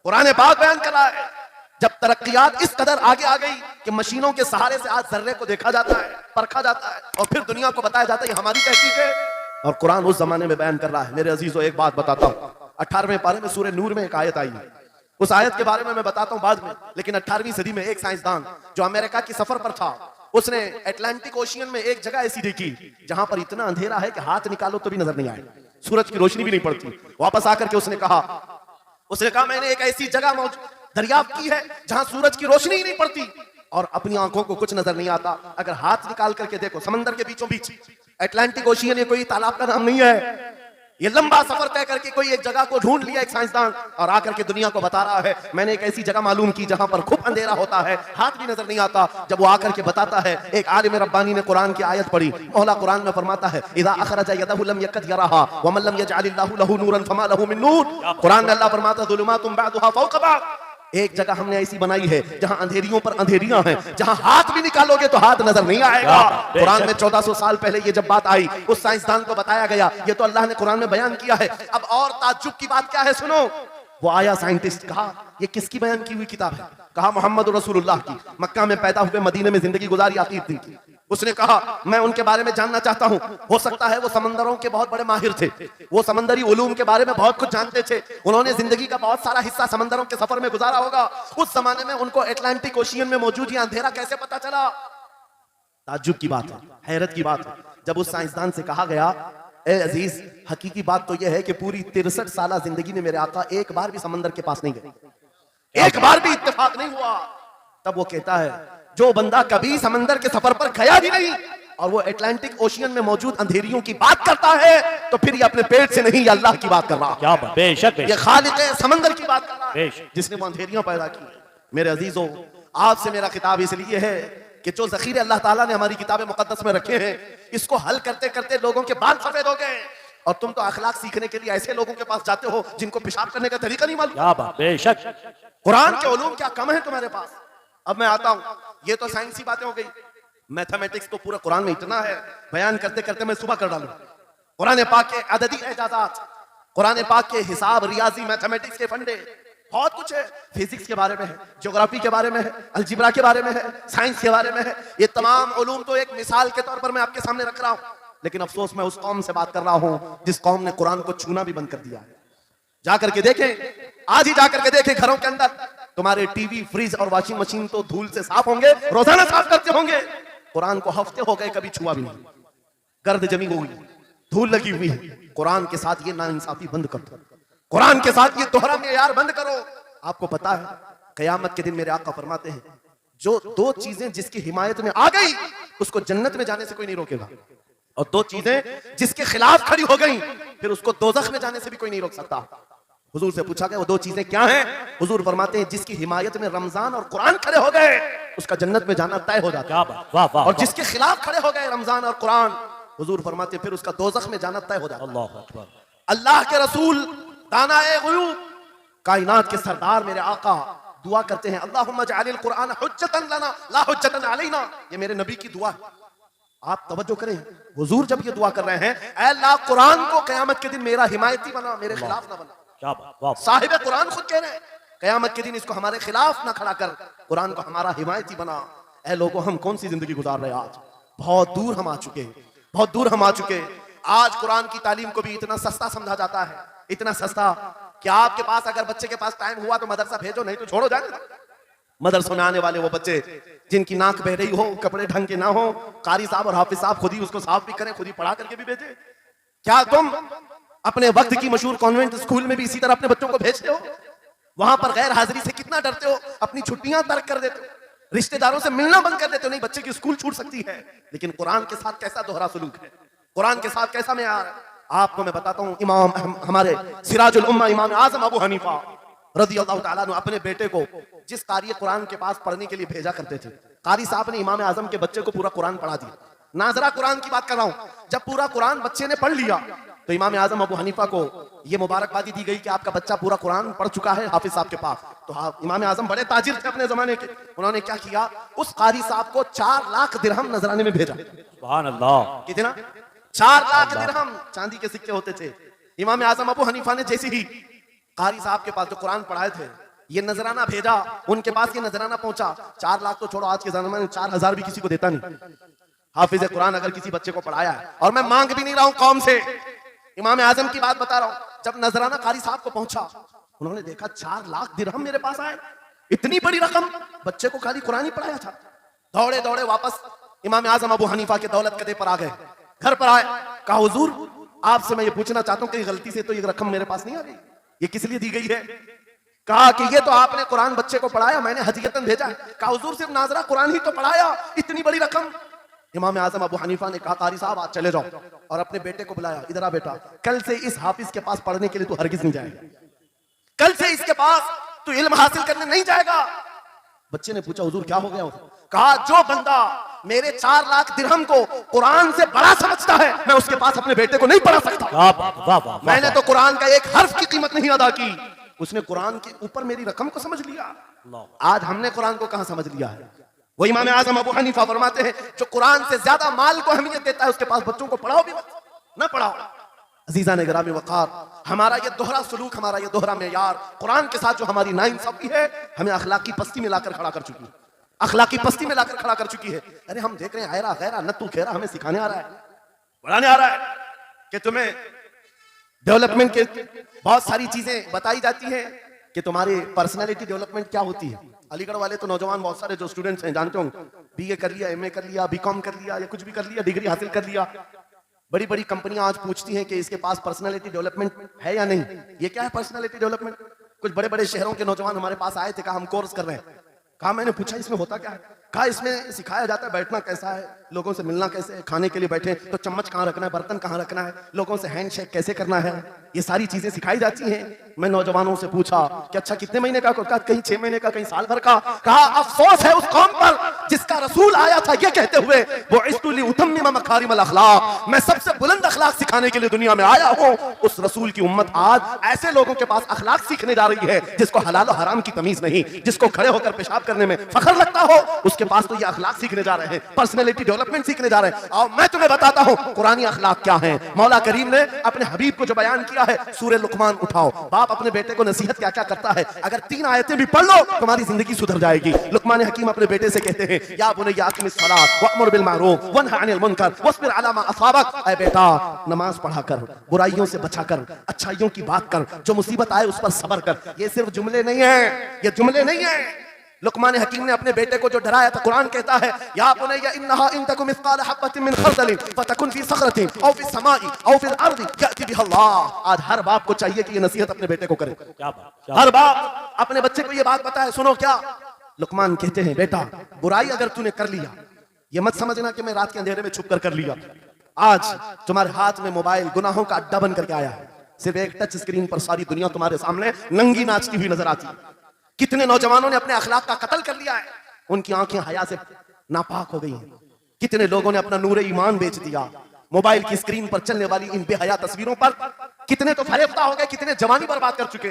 कुरान पाक बयान कर रहा है। जब तरक्कियात इस कदर आगे आ गई कि मशीनों के सहारे से आज जर्रे को देखा जाता है, परखा जाता है और फिर दुनिया को बताया जाता है ये हमारी तहकीक है, और कुरान उस जमाने में बयान कर रहा है। मेरे अजीजों, एक बात बताता हूँ, 18वें पारे में सूरह नूर में एक आयत आई है, उस आयत के बारे में मैं बताता हूँ बाद में। लेकिन 18वीं सदी में एक साइंसदान जो अमेरिका की सफर पर था, उसने अटलांटिक ओशियन में एक जगह ऐसी देखी जहां पर इतना अंधेरा है कि हाथ निकालो तो भी नजर नहीं आए, सूरज की रोशनी भी नहीं पड़ती। वापस आकर के उसने कहा मैंने एक ऐसी जगह दरियाफ्त की है जहां सूरज की रोशनी ही नहीं पड़ती और अपनी आंखों को कुछ नजर नहीं आता। अगर हाथ निकाल करके देखो, समंदर के बीचों बीच अटलांटिक ओशियन, ये कोई तालाब का नाम नहीं है। ये लंबा सफर तय करके कोई एक जगह को ढूंढ लिया एक साइंसदान और आकर के दुनिया को बता रहा है मैंने एक ऐसी जगह मालूम की जहां पर खूब अंधेरा होता है, हाथ भी नजर नहीं आता। जब वो आकर के बताता है, एक आलिम रब्बानी ने कुरान की आयत पढ़ी, मौला कुरान में फरमाता है इज़ा अखरजा यदहु लम यकद यराहा व मन लम यजअलिल्लाहु लहू नूरन फमा लहू मिन नूर। कुरान में अल्लाह फरमाता ज़ुलुमातुम बअदुहा फौक़ बअद, एक जगह हमने ऐसी बनाई है जहां अंधेरियों पर अंधेरियां हैं, जहां हाथ भी निकालोगे तो हाथ नजर नहीं आएगा। कुरान में 1400 साल पहले ये जब बात आई, उस साइंसदान को बताया गया, ये तो अल्लाह ने कुरान में बयान किया है। अब और ताज्जुब की बात क्या है सुनो, वो आया साइंटिस्ट, कहा ये किसकी बयान की हुई किताब है? कहा मोहम्मद रसूलुल्लाह की, मक्का में पैदा हुए, मदीने में जिंदगी गुजारी आतीफ दिन की। उसने कहा मैं उनके बारे में जानना चाहता हूं, हो सकता है वो समंदरों के बहुत बड़े माहिर थे, वो समंदरी उलूम के बारे में बहुत कुछ जानते थे, उन्होंने जिंदगी का बहुत सारा हिस्सा समंदरों के सफर में गुजारा होगा। उस जमाने में उनको अटलांटिक ओशियन में मौजूद ये अंधेरा कैसे पता चला? ताज्जुब की बात है, हैरत की बात है। जब उस साइंसदान से कहा गया ए अजीज, हकीकी बात तो यह है कि पूरी 63 साल जिंदगी में मेरे आका एक बार भी समंदर के पास नहीं गए, एक बार भी इत्तेफाक नहीं हुआ। तब वो कहता है जो बंदा कभी समंदर के सफर पर गया भी नहीं और वो अटलांटिक ओशियन में मौजूद अंधेरियों की बात करता है तो फिर ये अपने पेट से नहीं, ये अल्लाह की बात कर रहा है। क्या बात, बेशक ये खालिक समंदर की बात कर रहा है जिसने वो अंधेरियां पैदा की। मेरे अजीजों, आपसे मेरा खिताब इसलिए है कि जो जखीरे अल्लाह ताला ने हमारी किताब मुकद्दस में रखे हैं, इसको हल करते करते लोगों के बाल सफेद हो गए और तुम तो अखलाक सीखने के लिए ऐसे लोगों के पास जाते हो जिनको पेशाब करने का तरीका नहीं मालूम। क्या बात, बेशक कुरान के उलूम क्या कम है तुम्हारे पास? अब मैं आता हूं, ये तो साइंसी बातें हो गई, मैथमेटिक्स तो पूरा कुरान में इतना है, बयान करते करते मैं सुबह कर डालूं। कुरान पाक के अददी एजाजात, कुरान पाक के हिसाब, रियाजी, मैथमेटिक्स के फंडे, बहुत कुछ है। फिजिक्स के बारे में है, ज्योग्राफी के बारे में है, अलजिब्रा के बारे में है, साइंस के बारे में है। ये तमाम उलूम तो एक मिसाल के तौर पर मैं आपके सामने रख रहा हूं, लेकिन अफसोस मैं उस कौम से बात कर रहा हूं जिस कौम ने कुरान को छूना भी बंद कर दिया है। जाकर के देखें, आज ही जाकर के देखें, घरों के अंदर तुम्हारे टीवी, फ्रिज और वॉशिंग मशीन तो धूल से साफ होंगे, रोजाना साफ करते होंगे, कुरान को हफ्ते हो गए कभी छुआ भी नहीं, गर्द जमी हुई, धूल लगी हुई है। कुरान के साथ ये नाइंसाफी बंद कर दो, कुरान के साथ ये दोहरा मेयार बंद करो। आपको पता है कयामत के दिन मेरे आका फरमाते हैं जो दो चीजें जिसकी हिमायत में आ गई उसको जन्नत में जाने से कोई नहीं रोकेगा, और दो चीजें जिसके खिलाफ खड़ी हो गई फिर उसको दोज़ख में जाने से भी कोई नहीं रोक सकता। हुजूर से पूछा गया वो दो चीजें क्या हैं? हुजूर फरमाते हैं जिसकी हिमायत में रमजान और कुरान खड़े हो गए उसका जन्नत में जाना तय हो जाता है, और जिसके खिलाफ खड़े हो गए रमजान और कुरान, हुजूर फरमाते हैं फिर उसका दोज़ख में जाना तय हो जाता है। अल्लाह अकबर। अल्लाह के रसूल दानाए गुयूब, कायनात के सरदार मेरे आका, दुआ करते हैं, अल्लाहुम्मा जअलिल कुरान हुज्जतन लना ला हुज्जतन अलैना। ये मेरे नबी की दुआ है। आप तवज्जो करें, हुजूर जब ये दुआ कर रहे हैं, ऐ अल्लाह कुरान को क़यामत के दिन मेरा हिमायती बना, मेरे खिलाफ ना बना। क्या बात, वाह। साहिब कुरान खुद कह रहे हैं, क़यामत के दिन इसको हमारे खिलाफ ना खड़ा कर, कुरान को हमारा हिमायती बना। ऐ लोगों, हम कौन सी जिंदगी गुजार रहे हैं आज? बहुत दूर हम आ चुके हैं, बहुत दूर हम आ चुके हैं। आज कुरान की तालीम को भी इतना सस्ता समझा जाता है, इतना सस्ता कि आपके पास अगर बच्चे के पास टाइम हुआ तो मदरसा भेजो, नहीं तो छोड़ो जाने दो। मदरसों में आने वाले वो बच्चे जिनकी नाक बह रही हो, कपड़े ढंग के ना हो, कारी साहब और हाफिज साहब खुद ही उसको साफ भी करें, खुद ही पढ़ा करके भी भेजे। क्या तुम अपने वक्त की मशहूर कॉन्वेंट स्कूल में भी इसी तरह अपने बच्चों को भेजते हो? वहां पर गैर हाजिरी से कितना डरते हो, अपनी छुट्टियां तर्क कर देते हो, रिश्तेदारों से मिलना बंद कर देते हो। नहीं, बच्चे की स्कूल छूट सकती है, लेकिन कुरान के साथ कैसा दोहरा सलूक है, कुरान के साथ कैसा मेयार है, आपको मैं बताता हूं। इमाम हमारे सिराजुल उम्मा इमाम आजम अबू हनीफा रज़ियल्लाहु ताला अन्हु अपने बेटे को जिस कारी कुरान के पास पढ़ने के लिए भेजा करते थे, कारी साहब ने इमाम आजम के बच्चे को पूरा कुरान पढ़ा दिया। नाजरा कुरान की बात कर रहा हूं। जब पूरा कुरान बच्चे ने पढ़ लिया तो इमाम आजम अबू हनीफा को ये मुबारकबादी दी गई कि आपका बच्चा पूरा कुरान पढ़ चुका है हाफिज साहब के पास। तो इमाम आजम बड़े ताजिर थे अपने जमाने के, उन्होंने क्या किया, उस कारी साहब को 4 लाख दिरहम नजराने में भेजा। सुभान अल्लाह। कितना? 4 लाख दिरहम, चांदी के सिक्के होते थे। इमाम आजम अबू हनीफा ने जैसे ही कारी साहब के पास जो कुरान पढ़ाए थे ये नजराना भेजा, उनके पास ये नजराना पहुंचा। 4 लाख तो छोड़ो, आज के जमाने में 4000 भी किसी को देता नहीं। हाफिज कुरान अगर किसी बच्चे को पढ़ाया है, और मैं मांग भी नहीं रहा हूं कौम से, इमाम आजम की बात बता रहा हूं। जब नजराना कारी साहब को पहुंचा, उन्होंने देखा 4 लाख दिरहम मेरे पास आए, इतनी बड़ी रकम, बच्चे को खाली कुरान ही पढ़ाया था। दौड़े दौड़े वापस इमाम आजम अबू हनीफा के दौलत कदे पर आ गए। घर पर आए, कहा हुजूर आपसे मैं ये पूछना चाहता हूं कि गलती से तो ये रकम मेरे पास नहीं आ गई, ये किस लिए दी गई है? कहा कि ये तो आपने कुरान बच्चे को पढ़ाया, मैंने हदीयतन भेजा है। कहा हुजूर सिर्फ नाजरा कुरान ही तो पढ़ाया, इतनी बड़ी रकम। इमाम आजम अबू हनीफा ने कहा कारी साहब आज चले जाओ, और अपने बेटे को बुलाया, इधर आ बेटा, कल से इस हाफिज के पास पढ़ने के लिए तू हरगिज नहीं जाएगा, कल से इसके पास तू इल्म हासिल करने नहीं जाएगा। बच्चे ने पूछा हुजूर क्या हो गया? कहा जो बंदा मेरे 4 लाख दिरहम को कुरान से बड़ा समझता है, मैं उसके पास अपने बेटे को नहीं पढ़ा सकता। मैंने तो कुरान का एक हर्फ की कीमत नहीं अदा की, उसने कुरान के ऊपर मेरी रकम को समझ लिया। आज हमने कुरान को कहां समझ लिया है? वो इमाम आजम अबू हनीफा फरमाते हैं जो कुरान से ज्यादा माल को अहमियत देता है, उसके पास बच्चों को पढ़ाओ भी मत, ना पढ़ाओ। अजीजा ने गिरामी वक़ार, हमारा ये दोहरा सलूक, हमारा ये दोहरा मेयार, कुरान के साथ जो हमारी नाइंसाफी है, हमें अखलाकी पस्ती में लाकर खड़ा कर चुकी है, अखलाकी पस्ती में लाकर खड़ा कर चुकी है। अरे हम देख रहे हैं हैरा गैरा नत्तू खेरा हमें सिखाने आ रहा है, बढ़ाने आ रहा है कि तुम्हें डेवलपमेंट के बहुत सारी चीजें बताई जाती हैं कि तुम्हारी पर्सनालिटी डेवलपमेंट क्या होती है। अलीगढ़ वाले तो नौजवान बहुत सारे जो स्टूडेंट्स हैं जानते होंगे, बीए कर लिया, एमए कर लिया, बीकॉम कर लिया, या कुछ भी कर लिया, डिग्री हासिल कर लिया। बड़ी बड़ी कंपनियां आज पूछती हैं कि इसके पास पर्सनालिटी डेवलपमेंट है या नहीं। ये क्या है पर्सनालिटी डेवलपमेंट? कुछ बड़े बड़े शहरों के नौजवान हमारे पास आए थे, कहा हम कोर्स कर रहे हैं। कहा मैंने पूछा इसमें होता क्या है? कहा इसमें सिखाया जाता है बैठना कैसा है, लोगों से मिलना कैसे है, खाने के लिए बैठे तो चम्मच कहाँ रखना है, बर्तन कहाँ रखना है, लोगों से हैंडशेक कैसे करना है, ये सारी चीजें सिखाई जाती हैं। मैं नौजवानों से पूछा कि अच्छा कितने महीने का? कहा कहीं 6 महीने का, कहीं साल भर का। कहा अफसोस है उस कौम पर जिसका रसूल आया था ये कहते हुए, वो इस्तुली उतम्मिम मकारिमल अखलाक, मैं सबसे बुलंद अखलाक सिखाने के लिए दुनिया में आया हूँ। उस रसूल की उम्मत आज ऐसे लोगों के पास अखलाक सीखने जा रही है जिसको हलाल और हराम की तमीज नहीं, जिसको खड़े होकर पेशाब करने में फख्र लगता हो, उसके पास तो ये अखलाक सीखने जा रहे हैं, पर्सनैलिटी डेवलपमेंट सीखने जा रहे हैं। और मैं तुम्हें बताता हूँ कुरानी अखलाक क्या है। मौला करीम ने अपने हबीब को जो बयान किया है, सूरह लुकमान उठाओ, बाप अपने बेटे को नसीहत क्या क्या करता है, अगर 3 आयतें भी पढ़ लो तुम्हारी जिंदगी सुधर जाएगी। लुकमान हकीम अपने बेटे से कहते हैं, या बुनैया अक़िमिस सलात वअमुर बिल मारूफ वन्हा अनिल मुनकर वस्बिर अला मा असाबक, ऐ बेटा नमाज पढ़ा कर, बुराइयों से बचा कर, अच्छाइयों की बात कर, जो मुसीबत आए उस पर सब्र कर। ये सिर्फ जुमले नहीं है, ये जुमले नहीं है। लुकमान हकीम ने अपने बेटे को जो डराया था, कुरान कहता है, या बुनैया इन्नहा इन तकुम मिस्काल हब्बतिन मिन खर्दलिन फतकुन फी सखरतिन औ फी समाई औ फिल अर्दि याति बिहा अल्लाह। आज हर बाप को चाहिए कि ये नसीहत अपने बेटे को करे। हर बाप अपने बच्चे को ये बात बताए, सुनो क्या लुकमान कहते हैं, बेटा बुराई अगर तूने कर लिया, ये मत समझना कि मैं रात के अंधेरे में छुप कर लिया। आज तुम्हारे हाथ में मोबाइल गुनाहों का अड्डा बन करके आया है, सिर्फ एक टच स्क्रीन पर सारी दुनिया तुम्हारे सामने नंगी नाचती हुई नजर आती है। कितने नौजवानों ने अपने अखलाक का कत्ल कर लिया है, उनकी आंखें हया से नापाक हो गई हैं। कितने लोगों ने अपना नूरे ईमान बेच दिया मोबाइल की स्क्रीन पर चलने वाली इन बेहया तस्वीरों पर। कितने तो फरेफ्ता हो गए, कितने जवानी बर्बाद कर चुके।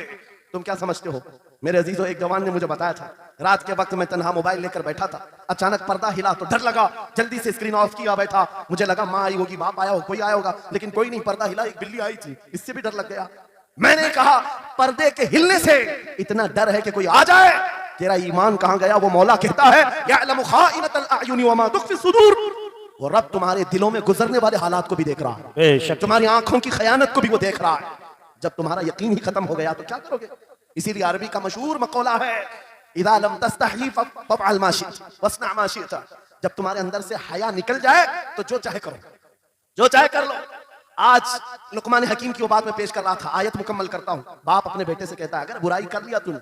तुम क्या समझते हो मेरे अजीजों, एक जवान ने मुझे बताया था, रात के वक्त मैं तन्हा मोबाइल लेकर बैठा था, अचानक पर्दा हिला तो डर लगा, जल्दी से स्क्रीन ऑफ किया बैठा। मुझे लगा माँ आई होगी, बाप आया होगा, कोई आया होगा, लेकिन कोई नहीं। पर्दा हिला, एक बिल्ली आई थी, इससे भी डर लग गया। मैंने कहा पर्दे के हिलने से इतना डर है कि कोई आ जाए, तेरा ईमान कहां गया? वो मौला कहता है यअलमु खाइनतल अयुनि वमा तुख्फी सुदूर, वो रब तुम्हारे दिलों में गुजरने वाले हालात को भी देख रहा है, बेशक तुम्हारी आंखों की खयानत को भी वो देख रहा है। जब तुम्हारा यकीन ही खत्म हो गया तो क्या करोगे? इसीलिए अरबी का मशहूर मकौला है, इदा लम तस्तही फअल मा शि'त वस्ना मा शि'त, जब तुम्हारे अंदर से हया निकल जाए तो जो चाहे करो, जो चाहे कर लो। आज लुकमान हकीम की वो बात मैं पेश कर रहा था, आयत मुकम्मल करता हूं। बाप अपने बेटे से कहता है, अगर बुराई कर लिया तूने,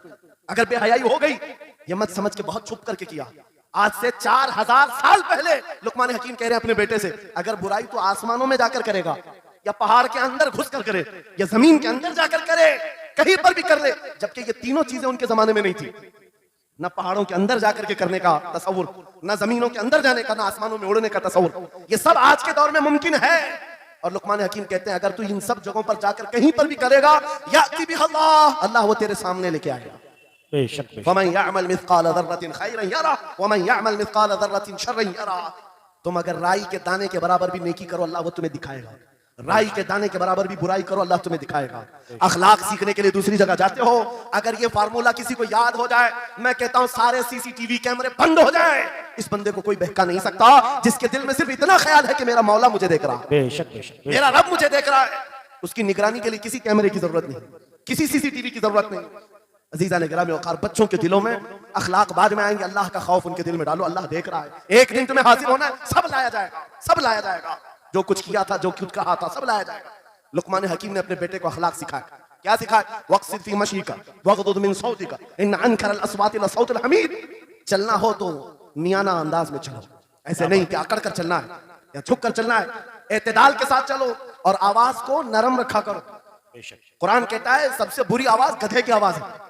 अगर बेहयाई हो गई, ये मत समझ के बहुत छुप करके किया। आज से 4000 साल पहले लुकमान हकीम कह रहे हैं अपने बेटे से, अगर बुराई तो आसमानों में जाकर करेगा, या पहाड़ के अंदर घुस कर करे, या जमीन के अंदर जाकर करे, कहीं पर भी कर ले। जबकि ये तीनों चीजें उनके जमाने में नहीं थी, न पहाड़ों के अंदर जाकर के करने का तसव्वुर, न जमीनों के अंदर जाने का, न आसमानों में उड़ने का तसव्वुर। ये सब आज के दौर में मुमकिन है। और लुकमान हकीम कहते हैं, अगर तू इन सब जगहों पर जाकर कहीं पर भी करेगा, याती भी अल्लाह वो तेरे सामने लेके आएगा। बेशक फमन यअमल मिस्काल दर्रतिन खैरन यरा वमन यअमल मिस्काल दर्रतिन शर्रन यरा। तुम अगर राई के दाने के बराबर भी नेकी करो, अल्लाह वो तुम्हें दिखाएगा। राई के दाने के बराबर भी बुराई करो, अल्लाह तुम्हें दिखाएगा। अखलाक सीखने के लिए दूसरी जगह जाते हो, अगर ये फार्मूला किसी को याद हो जाए, मैं कहता हूं सारे सीसीटीवी कैमरे बंद हो जाए, इस बंदे को कोई बहका नहीं सकता, जिसके दिल में सिर्फ इतना ख्याल है कि मेरा मौला मुझे देख रहा है, बेशक मेरा रब मुझे देख रहा है। उसकी निगरानी के लिए किसी कैमरे की जरूरत नहीं, किसी सीसीटीवी की जरूरत नहीं। अजीजा ने गिरामी वक़ार, बच्चों के दिलों में अखलाक बाद में आएंगे, अल्लाह का खौफ उनके दिल में डालो, अल्लाह देख रहा है। एक दिन तुम्हें हाजिर होना है, सब लाया जाएगा, सब लाया जाएगा, जो कुछ किया था, जो कुछ कहा था, सब लाया जाएगा। लुकमान हकीम ने अपने बेटे को अखलाक सिखाया। क्या सिखाया? वक़्सिद फी मशीका वग़दुद मिन सौतिका इन अनकरल अस्वाति लसौतुल हमीद। चलना हो तो मियाना अंदाज में चलो, ऐसे नहीं कि अकड़ कर चलना है या झुक कर चलना है, एतदाल के साथ चलो और आवाज को नरम रखा करो। कुरान कहता है सबसे बुरी आवाज गधे की आवाज है।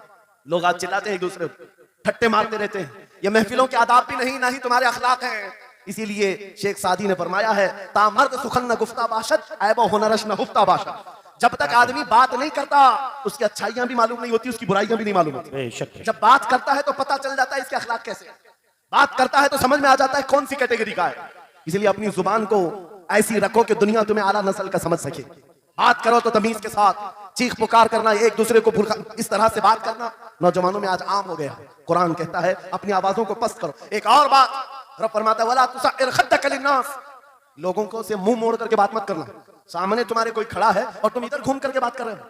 लोग आज चिल्लाते हैं एक दूसरे को, ठट्टे मारते रहते हैं, ये महफिलों के आदाब भी नहीं, ना ही तुम्हारे अखलाक हैं। इसीलिए शेख सादी ने फरमाया है, तामर्द सुखन न गुफ्ता बाशत ऐबो हुनरश न हुफ्ता बाशत। जब तक आदमी बात नहीं करता, उसकी अच्छाइयां भी मालूम नहीं होती, उसकी बुराइयां भी नहीं मालूम होती। जब बात करता है तो पता चल जाता है इसके अखलाक कैसे, बात करता है तो समझ में आ जाता है कौन सी कैटेगरी का है। इसलिए अपनी जुबान को ऐसी रखो कि दुनिया तुम्हें आला नस्ल का समझ सके। बात करो तो तमीज के साथ, चीख पुकार करना, एक दूसरे को इस तरह से बात करना नौजवानों में आज आम हो गया है। कुरान कहता है अपनी आवाजों को पस्त करो। एक और बात रब फरमाता है, वला तुसअर खद्दक लिन्नास, लोगों को से मुंह मोड़ करके बात मत करना। सामने तुम्हारे कोई खड़ा है और तुम इधर घूम करके बात कर रहे हो,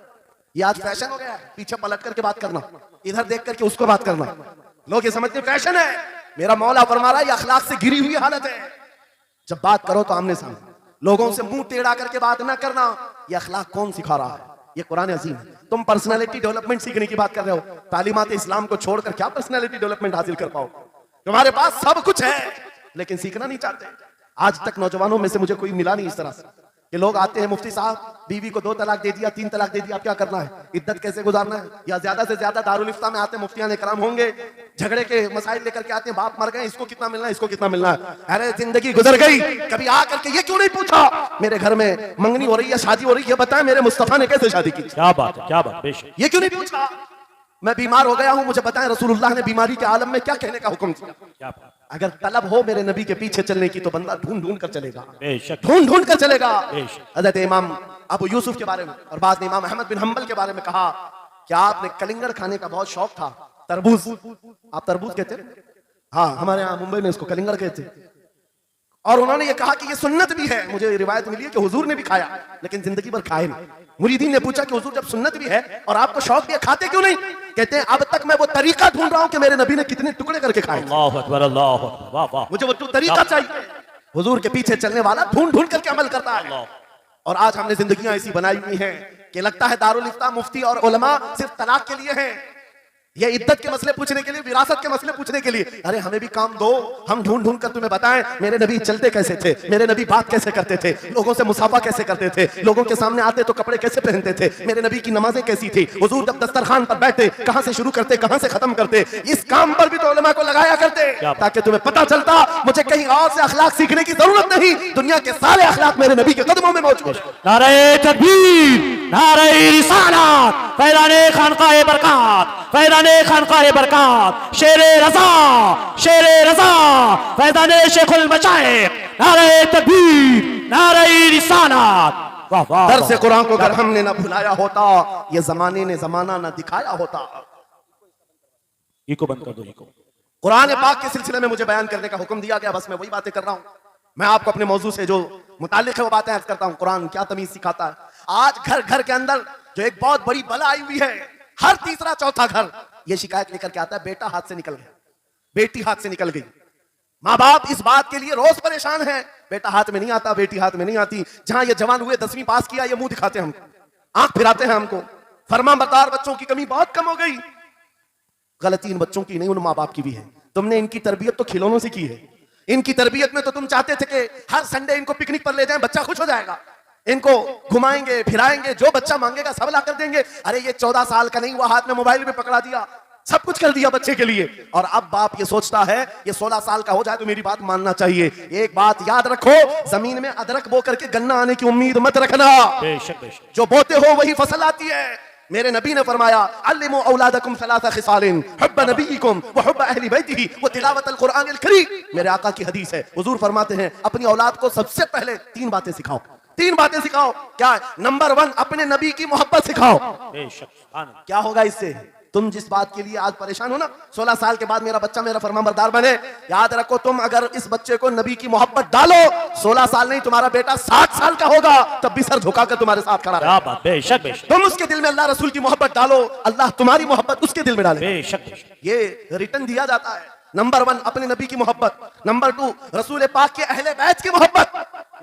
ये आज फैशन हो गया है। पीछे पलट करके बात करना, इधर देख करके उसको बात करना, लोग ये समझते फैशन है। मेरा मौला फरमा रहा है ये अखलाक से गिरी हुई हालत है। जब बात करो तो आमने सामने, लोगों से मुंह टेढ़ा करके बात ना करना। ये अखलाक कौन सिखा रहा है? ये कुरान अजीम है। तुम पर्सनालिटी डेवलपमेंट सीखने की बात कर रहे हो, तालीमात इस्लाम को छोड़कर क्या पर्सनालिटी डेवलपमेंट हासिल कर पाओ? तुम्हारे पास सब कुछ है लेकिन सीखना नहीं चाहते। आज तक नौजवानों में से मुझे कोई मिला नहीं इस तरह से कि लोग आते हैं, मुफ्ती साहब बीवी को 2 तलाक दे दिया, 3 तलाक दे दिया, अब क्या करना है, इद्दत कैसे गुजारना है? या ज्यादा से ज्यादा दारुल इफ्ता में आते हैं, मुफ्तियान इकराम होंगे, झगड़े के मसाइल लेकर के आते हैं, बाप मर गए, इसको कितना मिलना है, इसको कितना मिलना है। अरे जिंदगी गुजर गई, कभी आकर के ये क्यों नहीं पूछा मेरे घर में मंगनी हो रही है, शादी हो रही है, बताए मेरे मुस्तफा ने कैसे शादी की? क्या बात है, क्या बात, बेशक। ये क्यों नहीं पूछा? मैं बीमार हो गया हूं, मुझे बताएं रसूलुल्लाह ने बीमारी के आलम में क्या कहने का हुक्म दिया? क्या बात। अगर तलब हो मेरे नबी के पीछे चलने की तो बंदा ढूंढ ढूंढ कर चलेगा, बेशक, ढूंढ ढूंढ कर चलेगा। बेशक। हज़रत इमाम अबू यूसुफ के बारे में और बाद में इमाम अहमद बिन हंबल के बारे में कहा कि आपने कलिंगड़ खाने का बहुत शौक था, तरबूज, आप तरबूज कहते हैं? हाँ, हमारे यहाँ मुंबई में इसको कलिंगड़ कहते हैं। और उन्होंने ये कहा कि ये सुन्नत भी है। मुझे रिवायत मिली है कि हुजूर ने भी खाया लेकिन जिंदगी भर खाए नहीं। मुरीदीन ने पूछा कि हुजूर जब सुन्नत भी है और आपको शौक भी है, खाते क्यों नहीं? कहते हैं अब तक मैं वो तरीका ढूंढ रहा हूं कि मेरे नबी ने कितने टुकड़े करके खाए। अल्लाहु अकबर, अल्लाहु अकबर, वाह वाह। मुझे वो तरीका चाहिए। हुजूर के पीछे चलने वाला ढूंढ ढूंढ करके अमल करता है। और आज हमने जिंदगियां ऐसी बनाई हुई हैं कि लगता है दारुल इफ्ता, मुफ्ती और उलमा सिर्फ तलाक के लिए हैं, ये इद्दत के मसले पूछने के लिए, विरासत के मसले पूछने के लिए। अरे हमें भी काम दो, हम ढूंढ ढूंढ कर तुम्हें बताएं मेरे नबी चलते कैसे थे, मेरे नबी बात कैसे करते थे, लोगों से मुसाफा कैसे करते थे, लोगों के सामने आते तो कपड़े कैसे पहनते थे, मेरे नबी की नमाजें कैसी थी, हुजूर जब दस्तरखान पर बैठे कहां से शुरू करते कहां से खत्म करते। इस काम पर भी तो उलमा को लगाया करते ताकि तुम्हें पता चलता मुझे कहीं और से अखलाक सीखने की जरूरत नहीं, दुनिया के सारे अखलाक मेरे नबी के कदमों में मौजूद है। नारे तकबीर, नारे रिसालत, फैज़ाने खानकाए बरकत, फैज़ाने फैजाने खानकाह बरकत, शेरे रजा, फैजाने शेखुल मशाइख, नारे तकबीर, नारे रिसालत। वाह वाह। दर से कुरान को अगर हमने ना भुलाया होता, ये जमाने ने जमाना ना दिखाया होता। इको बंद कर दो, इको। कुरान पाक के सिलसिले में मुझे बयान करने का हुक्म दिया गया, बस मैं वही बातें कर रहा हूं। मैं आपको अपने मौजू से जो मुताल्लिक है वो बातें अर्ज करता हूं। कुरान क्या तमीज सिखाता है। आज घर घर के अंदर जो एक बहुत बड़ी बला आई हुई है, हर तीसरा चौथा घर ये शिकायत लेकर के आता है, बेटा हाथ से निकल गया, बेटी हाथ से निकल गई। माँ बाप इस बात के लिए रोज परेशान है, बेटा हाथ में नहीं आता, बेटी हाथ में नहीं आती। जहां ये जवान हुए 10वीं पास किया, ये मुंह दिखाते हैं हमको, आंख फिराते हैं हमको। फरमाबरदार बच्चों की कमी बहुत कम हो गई। गलती इन बच्चों की नहीं, उन माँ बाप की भी है। तुमने इनकी तरबियत तो खिलौनों से की है। इनकी तरबियत में तो तुम चाहते थे कि हर संडे इनको पिकनिक पर ले जाएं, बच्चा खुश हो जाएगा। इनको घुमाएंगे फिराएंगे, जो बच्चा मांगेगा सब ला कर देंगे। अरे ये 14 साल का नहीं हुआ, हाथ में मोबाइल भी पकड़ा दिया, सब कुछ कर दिया बच्चे के लिए। और अब बाप ये सोचता है ये 16 साल का हो जाए तो मेरी बात मानना चाहिए। एक बात याद रखो, जमीन में अदरक बो करके गन्ना आने की उम्मीद मत रखना। बेशक बेशक। जो बोते हो वही फसल आती है। मेरे नबी ने फरमाया, अल्लिमू औलादकुम सलासा खिसालिन, हुब्ब नबीकुम व हुब्ब अहली बैतिही व तिलावतल कुरानिल करीम। मेरे आका की हदीस है, हुजूर फरमाते हैं अपनी औलाद को सबसे पहले 3 बातें सिखाओ। 3 बातें सिखाओ। क्या है? नंबर 1, अपने नबी की मोहब्बत सिखाओ। बेशक। क्या होगा इससे? तुम जिस बात के लिए आज परेशान हो ना, 16 साल के बाद मेरा बच्चा मेरा फरमाबरदार बने, याद रखो तुम अगर इस बच्चे को नबी की मोहब्बत डालो, 16 साल नहीं तुम्हारा बेटा 60 साल का होगा तब भी सर झुकाकर तुम्हारे साथ खड़ा रहेगा। क्या बात। बेशक बेशक। तुम उसके दिल में अल्लाह रसूल की मोहब्बत डालो, अल्लाह तुम्हारी मोहब्बत उसके दिल में डाले। बेशक बेशक। ये रिटर्न दिया जाता है। नंबर 1 अपने नबी की मोहब्बत, नंबर 2 रसूल पाक के अहले बैत की मोहब्बत।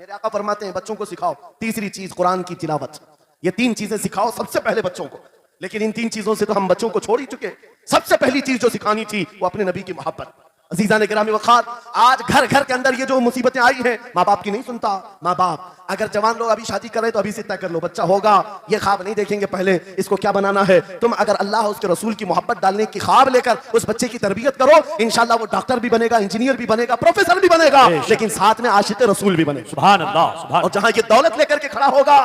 मेरे आका फरमाते हैं बच्चों को सिखाओ। तीसरी चीज कुरान की तिलावत। ये 3 चीजें सिखाओ सबसे पहले बच्चों को। लेकिन इन 3 चीजों से तो हम बच्चों को छोड़ ही चुके। सबसे पहली चीज जो सिखानी थी वो अपने नबी की मोहब्बत। अजीज़ान गिरामी वक़ार, आज घर घर के अंदर ये जो मुसीबतें आई हैं, माँ बाप की नहीं सुनता। माँ बाप अगर जवान लोग अभी शादी कर रहे तो अभी से तय कर लो, बच्चा होगा, ये ख्वाब नहीं देखेंगे पहले इसको क्या बनाना है। तुम अगर अल्लाह उसके रसूल की मोहब्बत डालने की ख्वाब लेकर उस बच्चे की तरबियत करो, इंशाल्लाह वो डॉक्टर भी बनेगा, इंजीनियर भी बनेगा, प्रोफेसर भी बनेगा, लेकिन साथ में आशिक रसूल भी बनेगा। सुभान अल्लाह, सुभान। और जहां ये दौलत लेकर के खड़ा होगा,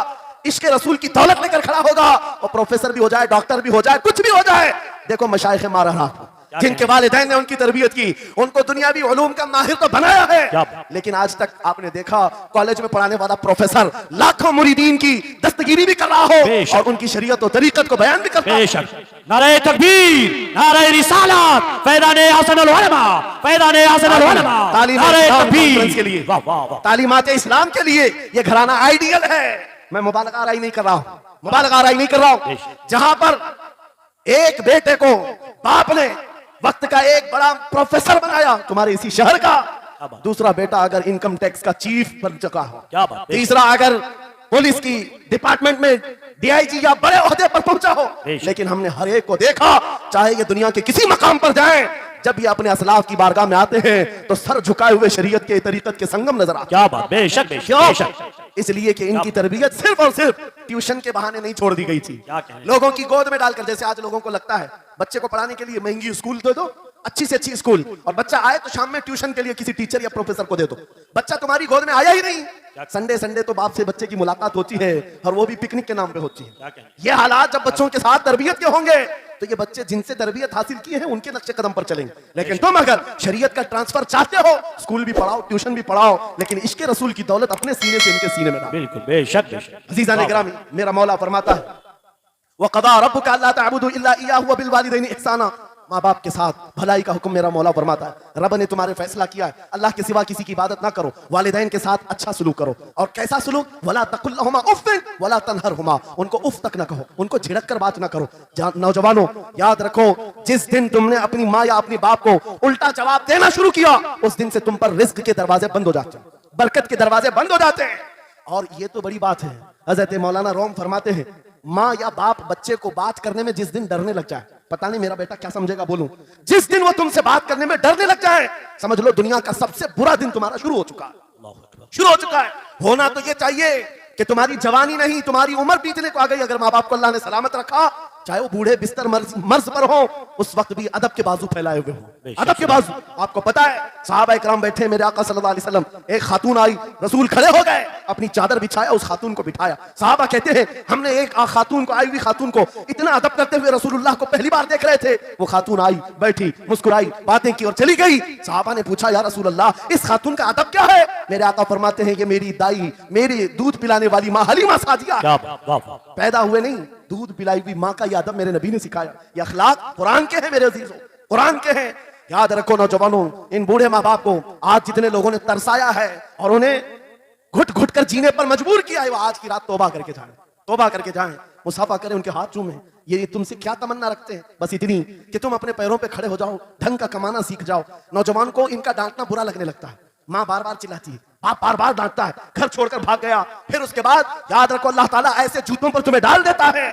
इश्क रसूल की दौलत लेकर खड़ा होगा, और प्रोफेसर भी हो जाए, डॉक्टर भी हो जाए, कुछ भी हो जाए। देखो मशाइख मारा जिनके वालिदैन ने उनकी तरबियत की, उनको दुनियावी उलूम का माहिर तो बनाया है, लेकिन आज तक आपने देखा कॉलेज में पढ़ाने वाला प्रोफेसर लाखों मुरीदीन की दस्तगीरी भी कर रहा हो और उनकी शरीयत और तरीकत को बयान भी करता है। नारे तकबीर, नारे रिसालत, फैज़ाने हसनुल उलमा, फैज़ाने हसनुल उलमा, नारे तकबीर के लिए, तालीमात इस्लाम के लिए ये घराना आइडियल है। मैं मुबालगा आराई नहीं कर रहा हूं, मुबालगा आराई नहीं कर रहा हूं। जहां पर एक बेटे को बाप ने वक्त का एक बड़ा प्रोफेसर बनाया तुम्हारे इसी शहर का, दूसरा बेटा अगर इनकम टैक्स का चीफ बन चुका हो, तीसरा अगर पुलिस की डिपार्टमेंट में डीआईजी या बड़े ओहदे पर पहुंचा हो, लेकिन हमने हर एक को देखा, चाहे ये दुनिया के किसी मकाम पर जाएं, जब ये अपने असलाफ की बारगाह में आते हैं तो सर झुकाए हुए शरीयत के तरीकत के संगम नजर आते। क्या बात, बेशक बेशक। इसलिए कि इनकी तरबियत सिर्फ और सिर्फ ट्यूशन के बहाने नहीं छोड़ दी गई थी, लोगों की गोद में डालकर। जैसे आज लोगों को लगता है बच्चे को पढ़ाने के लिए महंगी स्कूल दे दो, अच्छी से अच्छी स्कूल, और बच्चा आए तो शाम में ट्यूशन के लिए किसी टीचर या प्रोफेसर को दे दो। बच्चा तुम्हारी गोद में आया ही नहीं, संडे संडे तो बाप से बच्चे की मुलाकात होती है, और वो भी पिकनिक के नाम पे होती है। ये हालात जब बच्चों के साथ तरबियत के होंगे तो ये बच्चे जिनसे तरबियत हासिल की है उनके नक्शे कदम पर चलेंगे। लेकिन तुम अगर शरीयत का ट्रांसफर चाहते हो, स्कूल भी पढ़ाओ, ट्यूशन भी पढ़ाओ, लेकिन इश्क़ रसूल की दौलत अपने सीने से इनके सीने में डालो। बिल्कुल बेशक बेशक। अज़ीज़ान गिरामी, मेरा मौला फरमाता है वक़ज़ा रब्बुका अल्ला तअबुदू इल्ला इय्याहु व बिल वालिदैनि इहसाना। माँ बाप के साथ भलाई का हुक्म मेरा मौला फरमाता है। रब ने तुम्हारे फैसला किया है अल्लाह के सिवा किसी की इबादत ना करो, वालिदैन के साथ अच्छा सलूक करो। और कैसा सलूक? वला तकुल लहुमा उफ़्फ़िन वला तनहरहुमा, उनको उफ तक ना कहो, उनको झिड़क कर बात ना करो। नौजवानों याद रखो, जिस दिन तुमने अपनी माँ या अपनी बाप को उल्टा जवाब देना शुरू किया, उस दिन से तुम पर रिज्क के दरवाजे बंद हो जाते हैं, बरकत के दरवाजे बंद हो जाते हैं। और ये तो बड़ी बात है, हज़रत मौलाना रोम फरमाते हैं, माँ या बाप बच्चे को बात करने में जिस दिन डरने लग जाए, पता नहीं मेरा बेटा क्या समझेगा बोलूं, जिस दिन वो तुमसे बात करने में डरने लग जाए, समझ लो दुनिया का सबसे बुरा दिन तुम्हारा शुरू हो चुका है, शुरू हो चुका है। होना तो ये चाहिए कि तुम्हारी जवानी नहीं, तुम्हारी उम्र बीतने को आ गई, अगर माँ बाप को अल्लाह ने सलामत रखा, चाहे वो बूढ़े बिस्तर मर्ज पर हो, उस वक्त भी अदब के बाजू फैलाए हुए हो, अदब के बाजू। आपको पता है सहाबा इकराम बैठे, मेरे आका सल्लल्लाहु अलैहि वसल्लम, एक खातून आई, रसूल खड़े हो गए, अपनी चादर बिछाया, उस खातून को बिठाया। सहाबा कहते हैं हमने एक खातून को, आई हुई खातून को इतना अदब करते हुए रसूलुल्लाह को पहली बार देख रहे थे। वो खातून आई, बैठी, मुस्कुराई, बातें की और चली गई। सहाबा ने पूछा या रसूलल्लाह, इस खातून का अदब क्या है? मेरे आका फरमाते हैं कि मेरी दाई, मेरी दूध पिलाने वाली माँ हलीमा सादिया, पैदा हुए नहीं, दूध पिलाई हुई माँ का यह अदब मेरे नबी ने सिखाया। ये अखलाक कुरान के हैं मेरे अजीजों, कुरान के हैं। याद रखो नौजवानों, इन बूढ़े माँ बाप को आज जितने लोगों ने तरसाया है और उन्हें घुट घुट कर जीने पर मजबूर किया है, वो आज की रात तौबा करके जाएं, तौबा करके जाएं, मुसाफा करें, उनके हाथ चूमें। ये तुमसे क्या तमन्ना रखते हैं? बस इतनी कि तुम अपने पैरों पे खड़े हो जाओ, ढंग का कमाना सीख जाओ। नौजवान को इनका डांटना बुरा लगने लगता है, माँ बार बार चिल्लाती है, बाप बार बार डांटता है, घर छोड़कर भाग गया, फिर उसके बाद याद रखो अल्लाह ताला ऐसे जूतों पर तुम्हें डाल देता है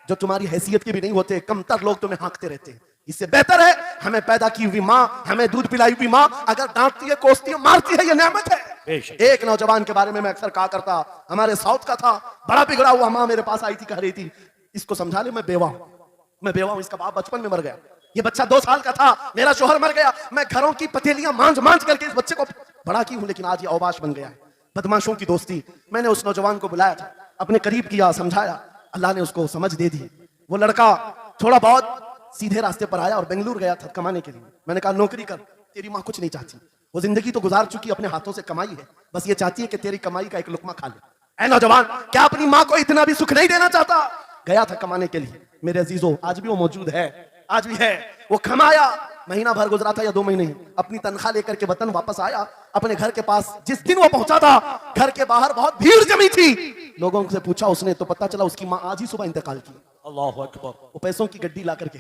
जो तुम्हारी हैसियत के भी नहीं होते, कमतर लोग तुम्हें हाँकते रहते हैं। इससे बेहतर है हमें पैदा की हुई माँ, हमें दूध पिलाई हुई माँ अगर डांटती है, कोसती है, मारती है, ये नेमत है। एक नौजवान के बारे में मैं अक्सर कहा करता, हमारे साउथ का था, बड़ा बिगड़ा हुआ, माँ मेरे पास आई थी, कह रही थी इसको समझा ले, मैं बेवा हूं, इसका बाप बचपन में मर गया, ये बच्चा 2 साल का था, मेरा शोहर मर गया, मैं घरों की पतीलियां मांझ करके इस बच्चे को बड़ा की हूं, लेकिन आज ये औबाश बन गया है। बदमाशों की दोस्ती। मैंने उस नौजवान को बुलाया था, अपने करीब किया, समझाया, अल्लाह ने उसको समझ दे दी। वो लड़का थोड़ा बहुत सीधे रास्ते पर आया और बेंगलुरु गया था कमाने के लिए। मैंने कहा नौकरी कर, तेरी माँ कुछ नहीं चाहती, वो जिंदगी तो गुजार चुकी, अपने हाथों से कमाई है, बस ये चाहती है कि तेरी कमाई का एक लुकमा खा ले। ऐ नौजवान, क्या अपनी माँ को इतना भी सुख नहीं देना चाहता? गया था कमाने के लिए। मेरे अजीजों, आज भी वो मौजूद है, आज भी है। वो कमाया, महीना भर गुजरा था या 2 महीने, अपनी तनख्वाह लेकर के वतन वापस आया। अपने घर के पास जिस दिन वो पहुंचा था, घर के बाहर बहुत भीड़ जमी थी। लोगों से पूछा उसने तो पता चला उसकी माँ आज ही सुबह इंतकाल की। अल्लाहु अकबर। वो पैसों की गड्डी ला करके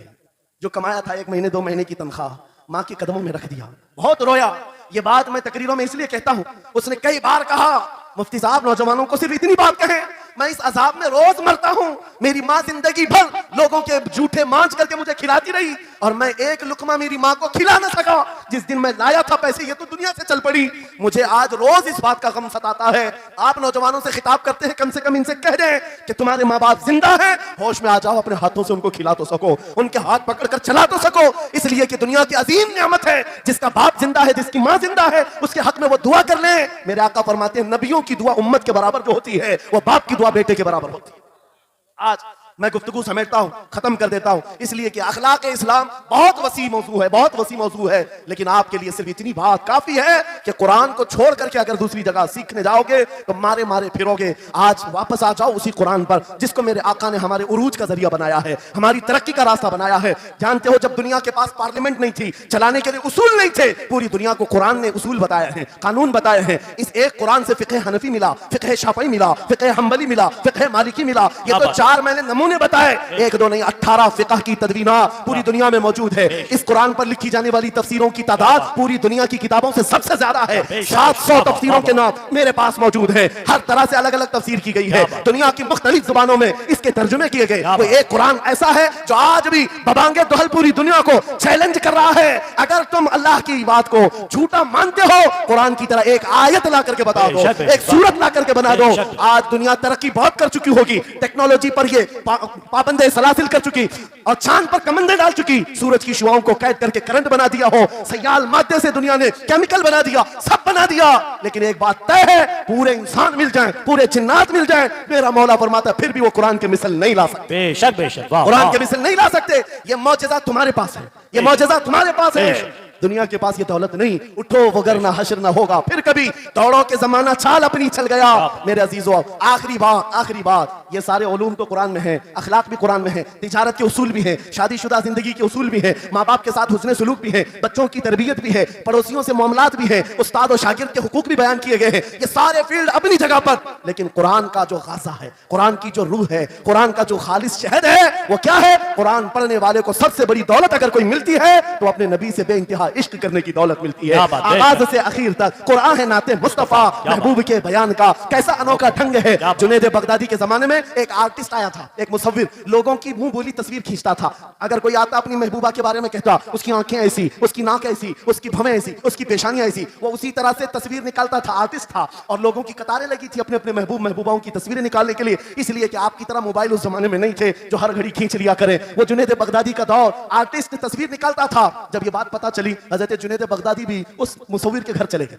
जो कमाया था 1 महीने 2 महीने की तनख्वाह माँ के कदमों में रख दिया। बहुत रोया। ये बात मैं तकरीरों में इसलिए कहता हूं, उसने कई बार कहा मुफ्ती साहब नौजवानों को सिर्फ इतनी बात कहें, मैं इस अजाब में रोज मरता हूं, मेरी माँ जिंदगी भर लोगों के जूठे मांझ करके मुझे खिलाती रही और मैं एक लुकमा मेरी माँ को खिला ना सका। जिस दिन मैं लाया था पैसे, ये तो दुनिया से चल पड़ी। मुझे आज रोज इस बात का गम सताता है। आप नौजवानों से खिताब करते हैं, कम से कम इनसे कह दें कि तुम्हारे माँ बाप जिंदा हैं, होश में आ जाओ, अपने हाथों से उनको खिला तो सको, उनके हाथ पकड़कर चला तो सको, इसलिए कि दुनिया की अजीम नियामत है। जिसका बाप जिंदा है, जिसकी माँ जिंदा है, उसके हक में वो दुआ कर ले। मेरे आका फरमाते हैं नबियों की दुआ उम्मत के बराबर जो होती है, वो बाप की दुआ बेटे के बराबर होती है। आज मैं गुफ्तगू समेटता हूं, खत्म कर देता हूं, इसलिए कि अखलाक इस्लाम बहुत वसी मौजू है, बहुत वसी मौजू है। लेकिन आपके लिए सिर्फ इतनी बात काफी है कि कुरान को छोड़ करके अगर दूसरी जगह सीखने जाओगे तो मारे मारे फिरोगे। आज वापस आ जाओ उसी कुरान पर जिसको मेरे आका ने हमारे उरूज का जरिया बनाया है, हमारी तरक्की का रास्ता बनाया है। जानते हो जब दुनिया के पास पार्लियामेंट नहीं थी, चलाने के लिए उसूल नहीं थे, पूरी दुनिया को कुरान ने उसूल बताए हैं, कानून बताए हैं। इस एक कुरान से फिक़ह हनफी मिला, फिक़ह शाफ़ई मिला, फिक़ह हम्बली मिला, फिक़ह मालिकी मिला। ये तो 4 मैंने नमूने बताए, 1 2 नहीं 18 फिक़ह की तदवीना पूरी दुनिया में मौजूद है। इस कुरान पर लिखी जाने वाली तफसीरों की तादाद पूरी दुनिया की किताबों से सबसे ज्यादा है। 700 तफसीरों के नाम मेरे पास मौजूद है। हर तरह से अलग अलग तफसीर की गई है, दुनिया की मुख्तलिफ जुबानों में इसके तर्जुमे किए गए। वो एक कुरान ऐसा है जो आज भी बबांगे दुहल पूरी दुनिया को चैलेंज कर रहा है। अगर तुम अल्लाह की बात को झूठा मानते हो, कुरान की तरह एक आयत ला करके बता दो, एक सूरत ला करके बना दो। आज दुनिया तरक्की बहुत कर चुकी होगी, टेक्नोलॉजी पर ये पाबंदे सलासिल कर चुकी और चांद पर कमंदे डाल चुकी, सूरज की शुआओं को कैद करके करंट बना दिया हो, सयाल मादे से दुनिया ने केमिकल बना दिया, सब बना दिया। लेकिन एक बात तय है, पूरे इंसान मिल जाएं, पूरे जिन्नात मिल जाएं, मेरा मौला फरमाता है फिर भी वो कुरान के मिसल नहीं ला सकते। बेशक बेशक, कुरान के मिसल नहीं ला सकते। ये मौजज़ा तुम्हारे पास है, ये मौजज़ा तुम्हारे पास है, दुनिया के पास ये दौलत नहीं। उठो वगरना हश्र ना होगा फिर कभी, दौड़ो के जमाना चाल अपनी चल गया। मेरे अजीजों, आखिरी बात, ये सारे उलूम तो कुरान में है, अखलाक भी कुरान में है, तिजारत के उसूल भी है, शादीशुदा जिंदगी के उसूल भी है, माँ बाप के साथ हुस्न सुलूक भी है, बच्चों की तरबियत भी है, पड़ोसियों से मामलात भी है, उस्ताद और शागिर्द के हुकूक भी बयान किए गए हैं। ये सारे फील्ड अपनी जगह पर, लेकिन कुरान का जो गाज़ा है, कुरान की जो रूह है, कुरान का जो खालिस शहद है, वो क्या है? कुरान पढ़ने वाले को सबसे बड़ी दौलत अगर कोई मिलती है तो अपने नबी से बेइंतहा इश्क करने की दौलत मिलती है। आगाज से आखिर तक कुरान है नाते मुस्तफा, महबूब के बयान का कैसा अनोखा ढंग है। जुनैद बगदादी के जमाने में एक आर्टिस्ट आया था, एक मुसव्विर, लोगों की मुंह बोली तस्वीर खींचता था। अगर कोई आता अपनी महबूबा के बारे में कहता, उसकी आंखें ऐसी, उसकी नाक ऐसी, उसकी भवें ऐसी, उसकी पेशानियां ऐसी, वो उसी तरह से तस्वीर निकालता था। आर्टिस्ट था और लोगों की कतारें लगी थी अपने अपने महबूब महबूबाओं की तस्वीरें निकालने के लिए, इसलिए कि आपकी तरह मोबाइल उस जमाने में नहीं थे जो हर घड़ी खींच लिया करें। वो जुनैद बगदादी का दौर, आर्टिस्ट तस्वीर निकालता था। जब ये बात पता चली हजरत जुनैद बगदादी भी उस मुसव्विर के घर चले गए,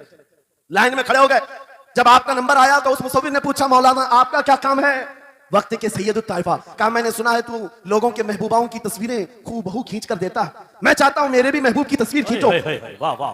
लाइन में खड़े हो गए। जब आपका नंबर आया तो उस मुसव्विर ने पूछा, मौलाना आपका क्या काम है? वक्त के सैयदुत ताइफा कहा, मैंने सुना है तू लोगों के महबूबाओं की तस्वीरें खूब बहू खींच कर देता है, मैं चाहता हूं मेरे भी महबूब की तस्वीर खींचो।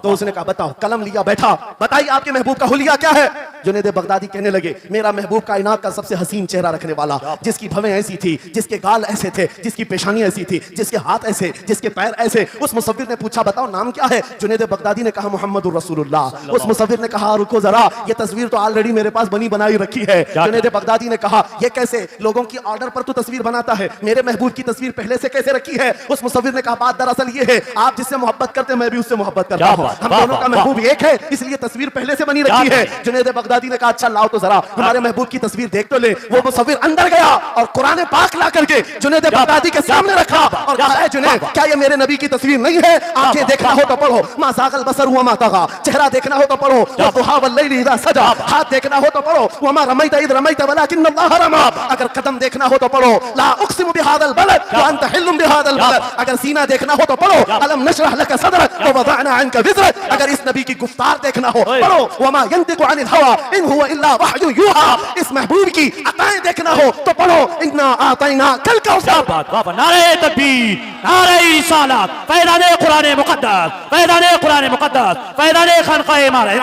तो उसने कहा, बताओ। कलम लिया, बैठा, बताइए आपके महबूब का हुलिया क्या है? जुनैद बगदादी कहने लगे, मेरा महबूब कायनात का सबसे हसीन चेहरा रखने वाला, जिसकी भवें ऐसी थी, जिसके गाल ऐसे थे, जिसकी पेशानी ऐसी थी, जिसके हाथ ऐसे, जिसके पैर ऐसे। उस मुसव्विर ने पूछा, बताओ नाम क्या है? जुनैद बगदादी ने कहा, मोहम्मदुर रसूलुल्लाह। उस मुसव्विर ने कहा, रुको जरा, ये तस्वीर तो ऑलरेडी मेरे पास बनी बनाई रखी है। जुनैद बगदादी ने कहा, ये कैसे? लोगों की ऑर्डर पर तू तस्वीर बनाता है, मेरे महबूब की तस्वीर पहले से कैसे रखी है? उस मुसव्विर ने कहा, बात दरअसल ये है, आप जिससे मोहब्बत करते हैं मैं भी उससे मोहब्बत करता हूं, हम दोनों का महबूब एक है, इसलिए तस्वीर पहले से बनी रखी है। जुनैद बगदादी ने कहा, अच्छा लाओ तो जरा हमारे महबूब की तस्वीर देख तो ले। वो मुसव्विर अंदर गया और कुरान पाक ला करके जुनैद बगदादी के सामने रखा और कहा, जुनैद क्या ये मेरे नबी की तस्वीर नहीं है? आंखें देखना हो तो पढ़ो, मा ज़ाग़ल बसर व मा तग़ा, चेहरा देखना हो तो पढ़ो, वद्दुहा वल्लैलि इज़ा सजा, हाथ देखना हो तो पढ़ो, व मा रमैता इज़ रमैता वलाकिन्नल्लाह रमा, अगर कदम देखना हो तो पढ़ो, ला उक़सिमु बिहाज़ल बलद व अंत हिल्लुम बिहाज़ल बलद, अगर सीना देखना हो तो पढ़ो, अलम नशरह लक सदरक व वज़अना अन्का विज़रक, अगर इस नबी की गुफ्तार देखना हो पढ़ो, व मा यंतिक़ु अनिल हवा इन हुवा इल्ला वह्युन यूहा, इस महबूब की अताएं देखना हो तो पढ़ो, इन्ना आतैना कल कौसर। नारे तकबीर, नारे रिसालत, फैज़ाने कुरान मुक़द्दस, फैज़ाने कुरान मुक़द्दस, फैज़ाने खानक़ाह इमारत,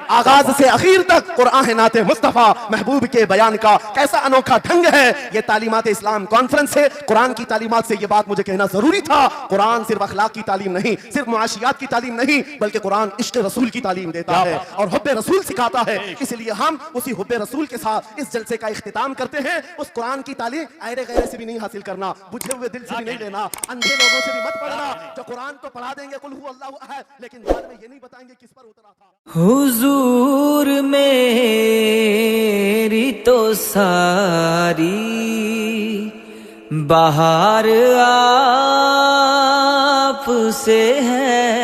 आगाज से आखिर तक कुरान नाते मुस्तफा महबूब के बयान का कैसा अनोखा ढंग है। ये तालीमात इस्लाम कॉन्फ्रेंस है, कुरान की तालीमात से ये बात मुझे कहना जरूरी था। कुरान सिर्फ अखलाक की तालीम नहीं, सिर्फ मुआशियात की तालीम नहीं, बल्कि कुरान इश्क रसूल की तालीम देता है और हुब्बे रसूल सिखाता है। इसलिए हम उसी हुब्बे रसूल के साथ इस जलसे का इख्तिताम करते हैं। उस कुरान की तालीम ऐरे गैरे से भी नहीं हासिल करना, बुझे हुए दिल से भी नहीं लेना, अंधे लोगों से भी मत पढ़ना जो कुरान तो पढ़ा देंगे कुल हु अल्लाहु अहद, लेकिन बाद में ये नहीं बताएंगे किस पर उतरा था। हुजूर मेरी तो सारी बहार आप से है।